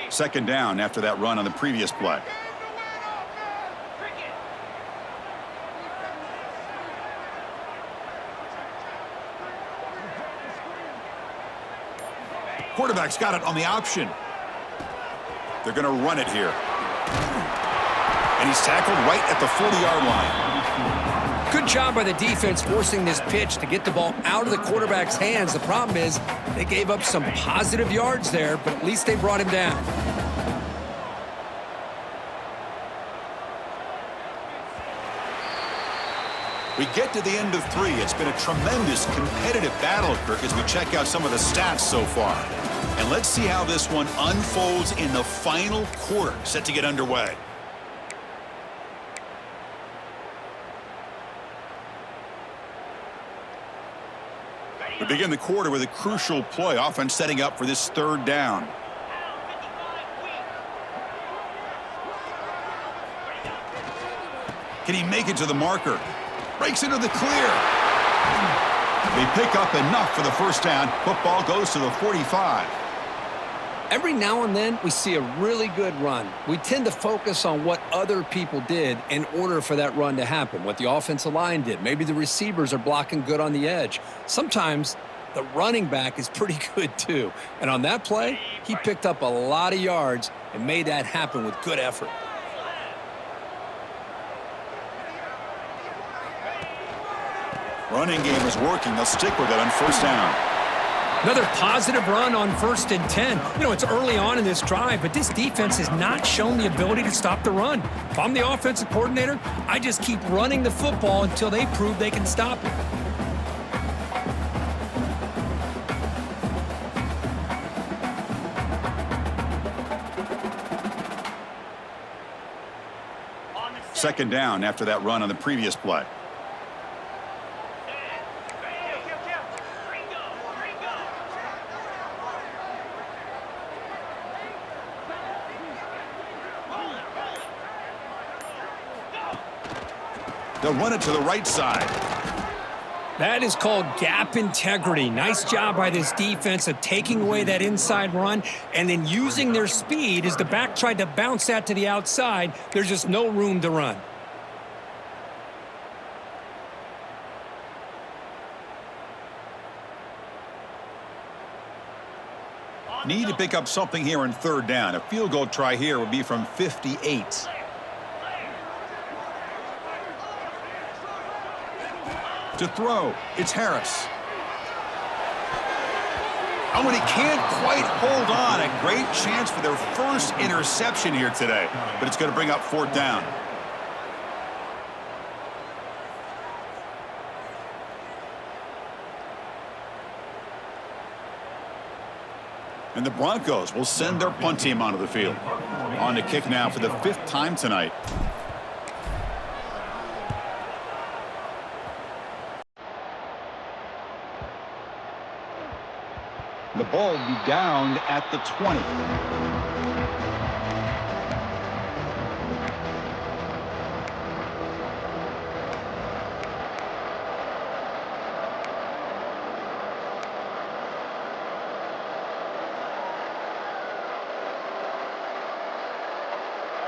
2nd down after that run on the previous play. Quarterback's got it on the option. They're going to run it here. And he's tackled right at the 40-yard line. Good job by the defense forcing this pitch to get the ball out of the quarterback's hands. The problem is they gave up some positive yards there, but at least they brought him down. We get to the end of 3. It's been a tremendous competitive battle, Kirk, as we check out some of the stats so far. And let's see how this one unfolds in the final quarter, set to get underway. We begin the quarter with a crucial play, offense setting up for this 3rd down. Can he make it to the marker? Breaks into the clear. They pick up enough for the 1st down. Football goes to the 45. Every now and then, we see a really good run. We tend to focus on what other people did in order for that run to happen, what the offensive line did. Maybe the receivers are blocking good on the edge. Sometimes the running back is pretty good too. And on that play, he picked up a lot of yards and made that happen with good effort. Running game is working. They'll stick with it on 1st down. Another positive run on 1st and 10. You know, it's early on in this drive, but this defense has not shown the ability to stop the run. If I'm the offensive coordinator, I just keep running the football until they prove they can stop it. Second down after that run on the previous play. They'll run it to the right side. That is called gap integrity. Nice job by this defense of taking away that inside run and then using their speed as the back tried to bounce that to the outside. There's just no room to run. Need to pick up something here on 3rd down. A field goal try here would be from 58. To throw, it's Harris. Oh, and he can't quite hold on. A great chance for their 1st interception here today, but it's going to bring up 4th down. And the Broncos will send their punt team onto the field. On to kick now for the 5th time tonight. The ball will be down at the 20.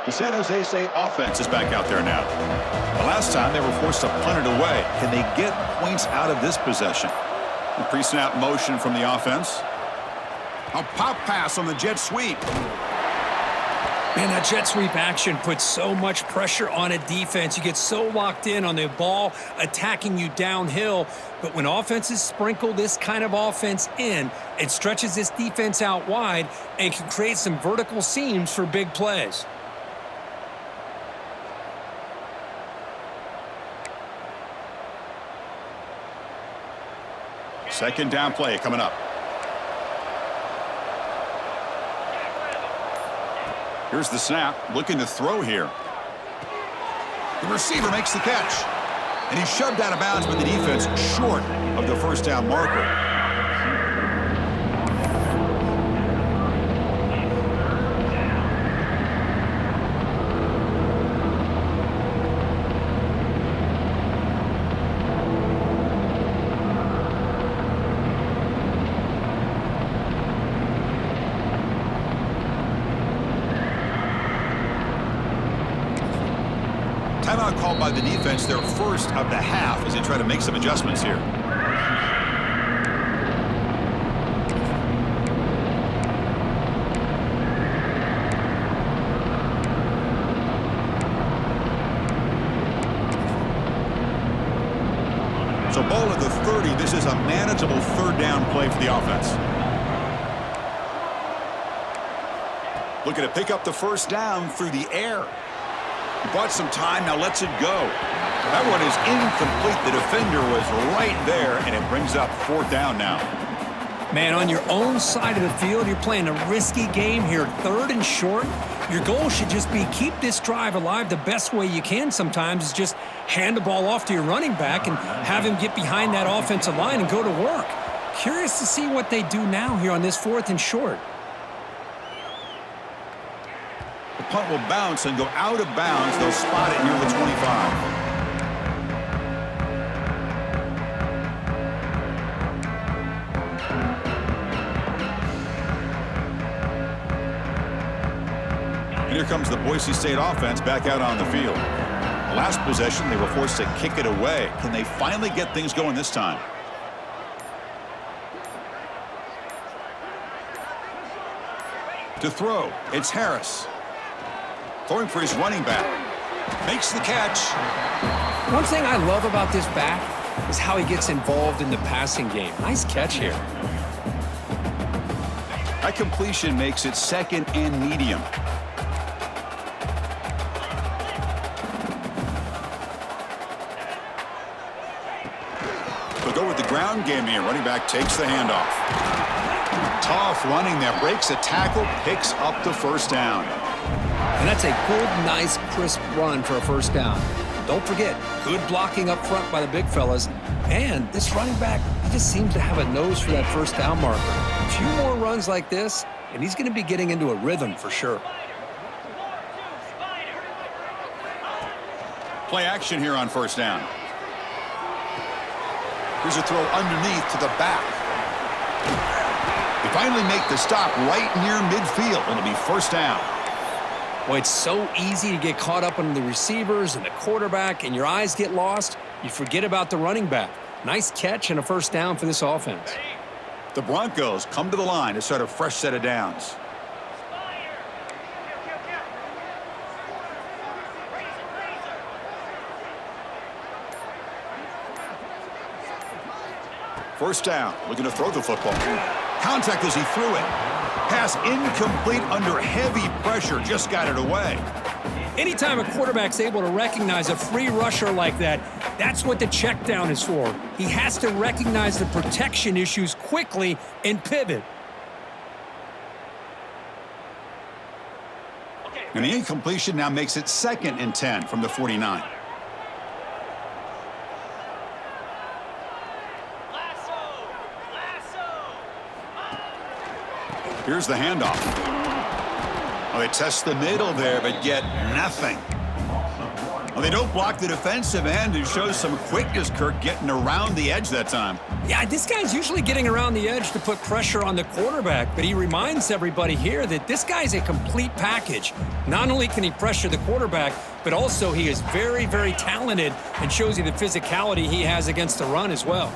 The San Jose State offense is back out there now. The last time they were forced to punt it away. Can they get points out of this possession? The pre-snap motion from the offense. A pop pass on the jet sweep. Man, that jet sweep action puts so much pressure on a defense. You get so locked in on the ball attacking you downhill. But when offenses sprinkle this kind of offense in, it stretches this defense out wide and can create some vertical seams for big plays. Second down play coming up. Here's the snap, looking to throw here. The receiver makes the catch. And he's shoved out of bounds by the defense short of the 1st down marker. Timeout called by the defense, their 1st of the half, as they try to make some adjustments here. possible third down play for the offense. Looking to pick up the first down through the air. He bought some time, now lets it go. That one is incomplete. The defender was right there, and it brings up fourth down now. Man, on your own side of the field, you're playing a risky game here, 3rd and short. Your goal should just be keep this drive alive the best way you can sometimes is just hand the ball off to your running back and have him get behind that offensive line and go to work. Curious to see what they do now here on this 4th and short. The punt will bounce and go out of bounds. They'll spot it near the 25. And here comes the Boise State offense back out on the field. Last possession, they were forced to kick it away. Can they finally get things going this time? To throw, it's Harris. Throwing for his running back. Makes the catch. One thing I love about this back is how he gets involved in the passing game. Nice catch here. That completion makes it 2nd and medium. They'll go with the ground game here. Running back takes the handoff. Tough running there. Breaks a tackle, picks up the first down. And that's a good, nice, crisp run for a first down. Don't forget, good blocking up front by the big fellas. And this running back, he just seems to have a nose for that first down marker. A few more runs like this, and he's going to be getting into a rhythm for sure. Play action here on first down. Here's a throw underneath to the back. They finally make the stop right near midfield. It'll be first down. Well, it's so easy to get caught up on the receivers and the quarterback, and your eyes get lost. You forget about the running back. Nice catch and a first down for this offense. The Broncos come to the line to start a fresh set of downs. First down, looking to throw the football. Contact as he threw it. Pass incomplete under heavy pressure, just got it away. Anytime a quarterback's able to recognize a free rusher like that, that's what the check down is for. He has to recognize the protection issues quickly and pivot. And the incompletion now makes it 2nd and 10 from the 49. Here's the handoff. Well, they test the middle there, but get nothing. Well, they don't block the defensive end, who shows some quickness, Kirk, getting around the edge that time. Yeah, this guy's usually getting around the edge to put pressure on the quarterback, but he reminds everybody here that this guy's a complete package. Not only can he pressure the quarterback, but also he is very, very talented and shows you the physicality he has against the run as well.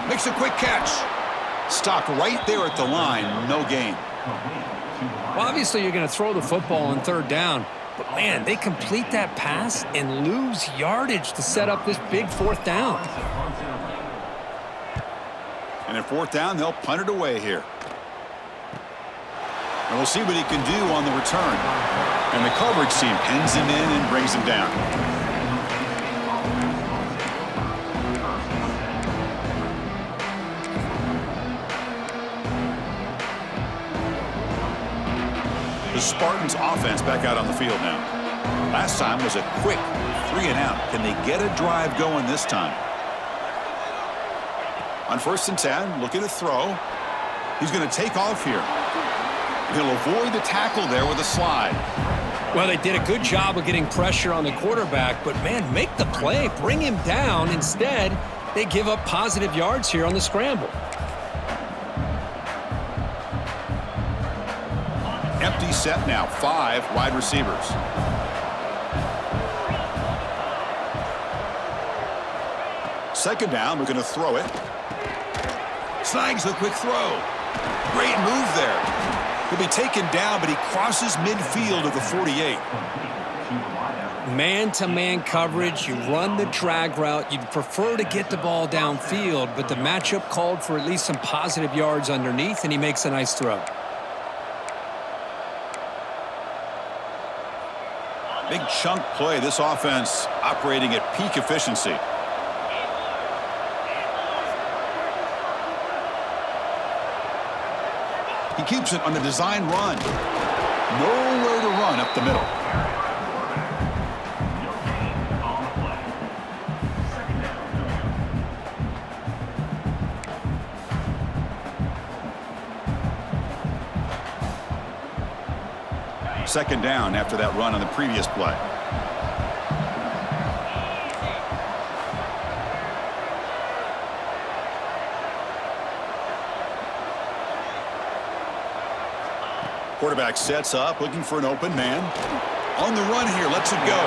Makes a quick catch. Stopped right there at the line. No gain. Well, obviously you're going to throw the football on third down, but man, they complete that pass and lose yardage to set up this big fourth down. And at fourth down, they'll punt it away here. And we'll see what he can do on the return. And the coverage team pins him in and brings him down. The Spartans offense back out on the field now. Last time was a quick 3-and-out. Can they get a drive going this time? On 1st and 10, looking to throw. He's going to take off here. He'll avoid the tackle there with a slide. Well, they did a good job of getting pressure on the quarterback, but man, make the play, bring him down. Instead, they give up positive yards here on the scramble. Empty set now, 5 wide receivers. Second down, we're going to throw it. Snags the quick throw. Great move there. He'll be taken down, but he crosses midfield of the 48. Man-to-man coverage, you run the drag route. You'd prefer to get the ball downfield, but the matchup called for at least some positive yards underneath, and he makes a nice throw. Big chunk play. This offense operating at peak efficiency. He keeps it on the design run. Nowhere to run up the middle. Second down after that run on the previous play. Quarterback sets up, looking for an open man. On the run here, lets it go.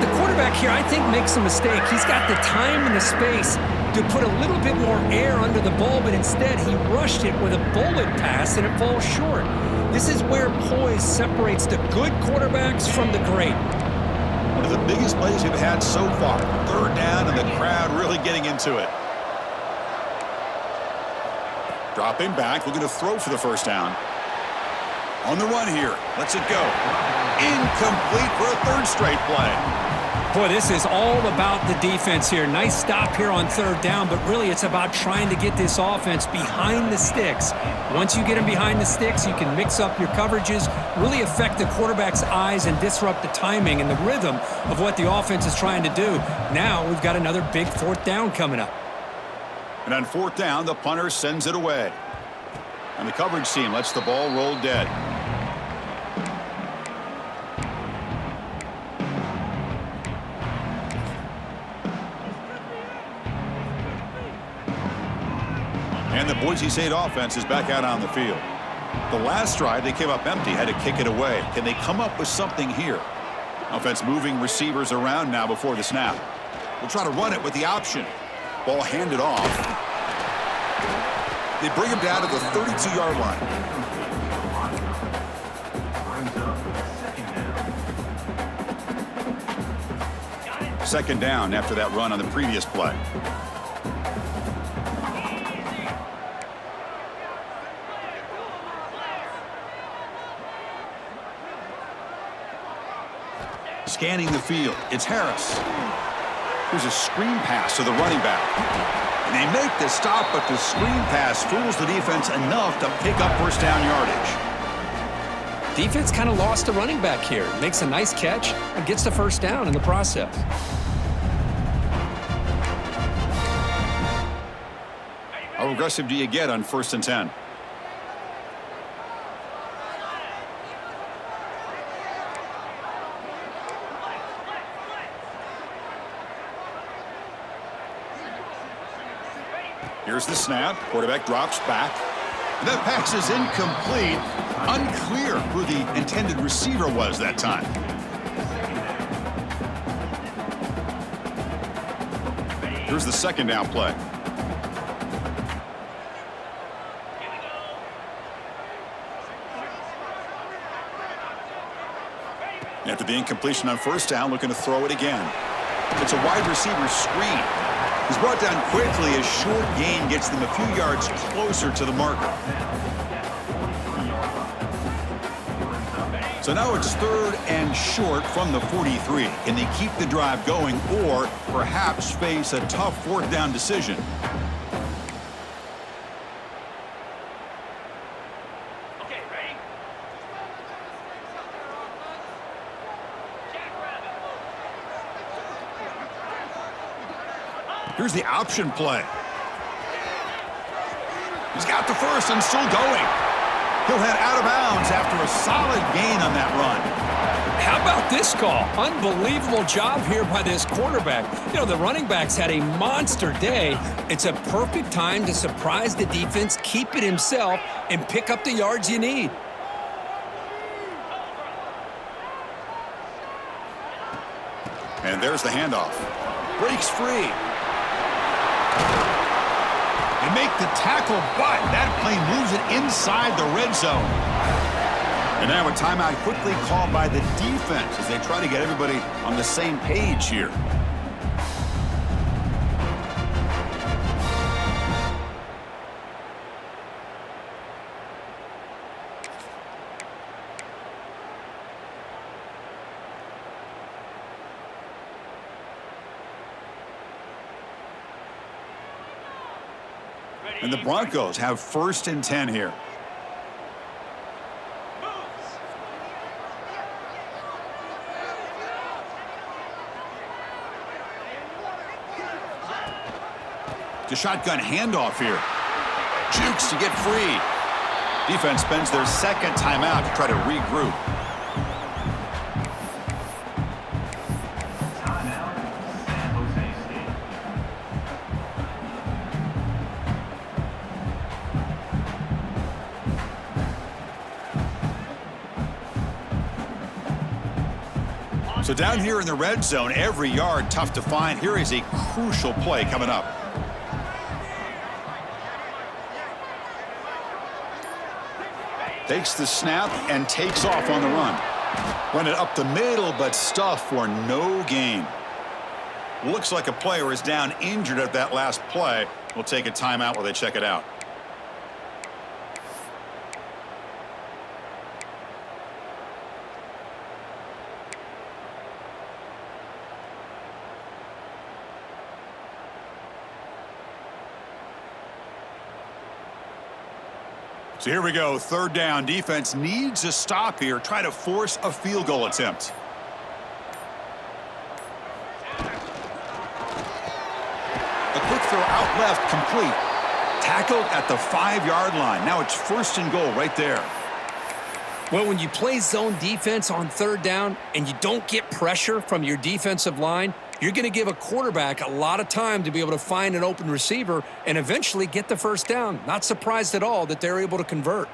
The quarterback here, I think, makes a mistake. He's got the time and the space to put a little bit more air under the ball, but instead he rushed it with a bullet pass, and it falls short. This is where poise separates the good quarterbacks from the great. One of the biggest plays we've had so far. Third down, and the crowd really getting into it. Dropping back, looking to throw for the first down. On the run here, lets it go. Incomplete for a third straight play. Boy, this is all about the defense here. Nice stop here on third down, but really it's about trying to get this offense behind the sticks. Once you get them behind the sticks, you can mix up your coverages, really affect the quarterback's eyes and disrupt the timing and the rhythm of what the offense is trying to do. Now we've got another big fourth down coming up. And on fourth down, the punter sends it away. And the coverage team lets the ball roll dead. And the Boise State offense is back out on the field. The last drive, they came up empty, had to kick it away. Can they come up with something here? Offense moving receivers around now before the snap. We'll try to run it with the option. Ball handed off. They bring him down to the 32-yard line. Second down after that run on the previous play. Scanning the field, it's Harris. Here's a screen pass to the running back. And they make the stop, but the screen pass fools the defense enough to pick up first down yardage. Defense kind of lost the running back here. Makes a nice catch and gets the first down in the process. How aggressive do you get on 1st and 10? Here's the snap. Quarterback drops back. And that pass is incomplete. Unclear who the intended receiver was that time. Here's the second down play. After the incompletion on first down, looking to throw it again. It's a wide receiver screen. He's brought down quickly as short gain gets them a few yards closer to the marker. So now it's 3rd and short from the 43. Can they keep the drive going or perhaps face a tough 4th down decision? Here's the option play. He's got the first and still going. He'll head out of bounds after a solid gain on that run. How about this call? Unbelievable job here by this quarterback. You know, the running backs had a monster day. It's a perfect time to surprise the defense, keep it himself, and pick up the yards you need. And there's the handoff. Breaks free. They make the tackle, but that play moves it inside the red zone. And now a timeout quickly called by the defense as they try to get everybody on the same page here. And the Broncos have 1st and 10 here. The shotgun handoff here. Jukes to get free. Defense spends their 2nd timeout to try to regroup. Timeout, San Jose State. So down here in the red zone, every yard tough to find. Here is a crucial play coming up. Takes the snap and takes off on the run. Run it up the middle, but stuff for no gain. Looks like a player is down injured at that last play. We'll take a timeout while they check it out. So here we go, 3rd down. Defense needs a stop here. Try to force a field goal attempt. A quick throw out left, complete. Tackled at the 5-yard line. Now it's 1st and goal right there. Well, when you play zone defense on 3rd down and you don't get pressure from your defensive line, you're going to give a quarterback a lot of time to be able to find an open receiver and eventually get the 1st down. Not surprised at all that they're able to convert.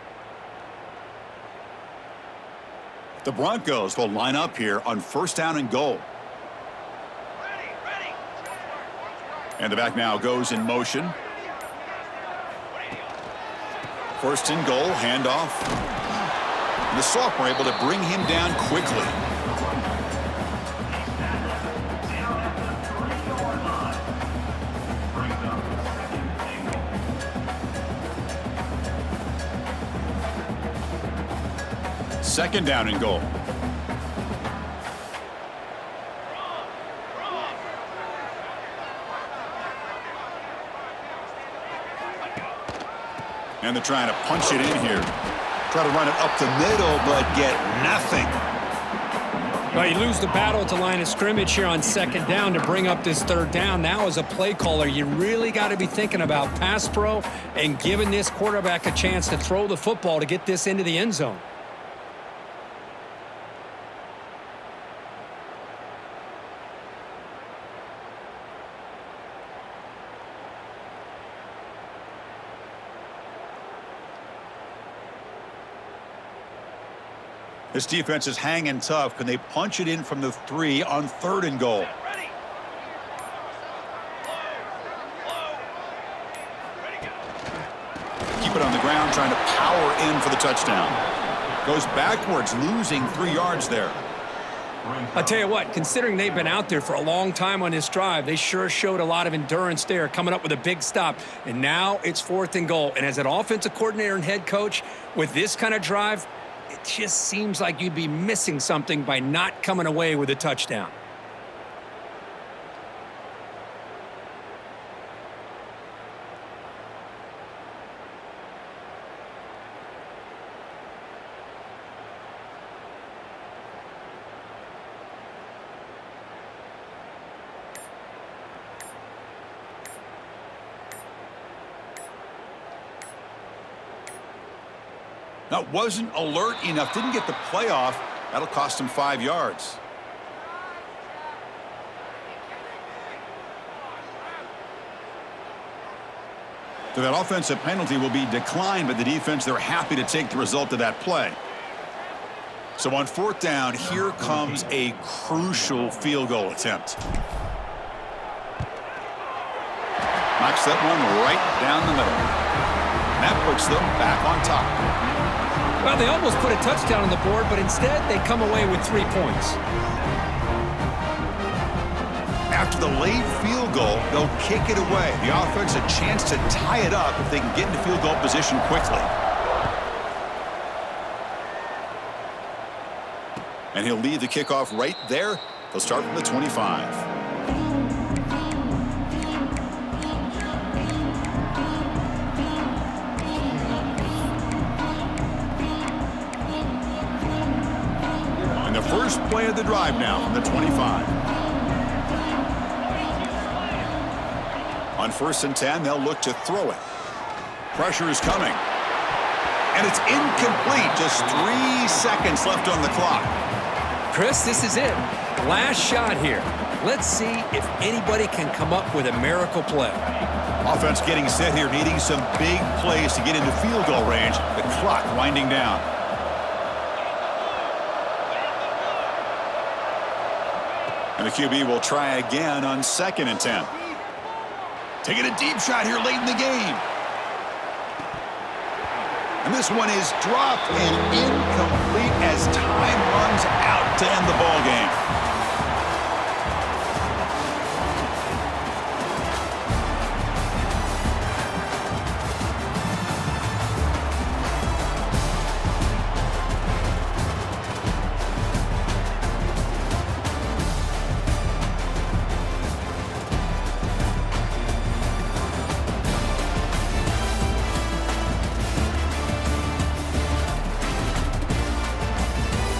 The Broncos will line up here on 1st down and goal. And the back now goes in motion. 1st and goal, handoff. And the sophomore able to bring him down quickly. Second down and goal. And they're trying to punch it in here. Try to run it up the middle, but get nothing. Well, you lose the battle at the line of scrimmage here on 2nd down to bring up this 3rd down. Now, as a play caller, you really got to be thinking about pass pro and giving this quarterback a chance to throw the football to get this into the end zone. This defense is hanging tough. Can they punch it in from the 3 on 3rd and goal? Keep it on the ground, trying to power in for the touchdown. Goes backwards, losing 3 yards there. I'll tell you what, considering they've been out there for a long time on this drive, they sure showed a lot of endurance there, coming up with a big stop. And now it's 4th and goal. And as an offensive coordinator and head coach, with this kind of drive, it just seems like you'd be missing something by not coming away with a touchdown. That wasn't alert enough. Didn't get the play off. That'll cost him 5 yards. So that offensive penalty will be declined by the defense. They're happy to take the result of that play. So on 4th down, here comes a crucial field goal attempt. Knocks that one right down the middle. And that puts them back on top. Well, they almost put a touchdown on the board, but instead they come away with 3 points. After the late field goal, they'll kick it away. The offense a chance to tie it up if they can get into field goal position quickly. And he'll leave the kickoff right there. They'll start from the 25. And the first play of the drive now from the 25. On 1st and 10, they'll look to throw it. Pressure is coming. And it's incomplete. Just 3 seconds left on the clock. Chris, this is it. Last shot here. Let's see if anybody can come up with a miracle play. Offense getting set here, needing some big plays to get into field goal range. The clock winding down. And the QB will try again on 2nd and 10. Taking a deep shot here late in the game. And this one is dropped and incomplete as time runs out to end the ball game.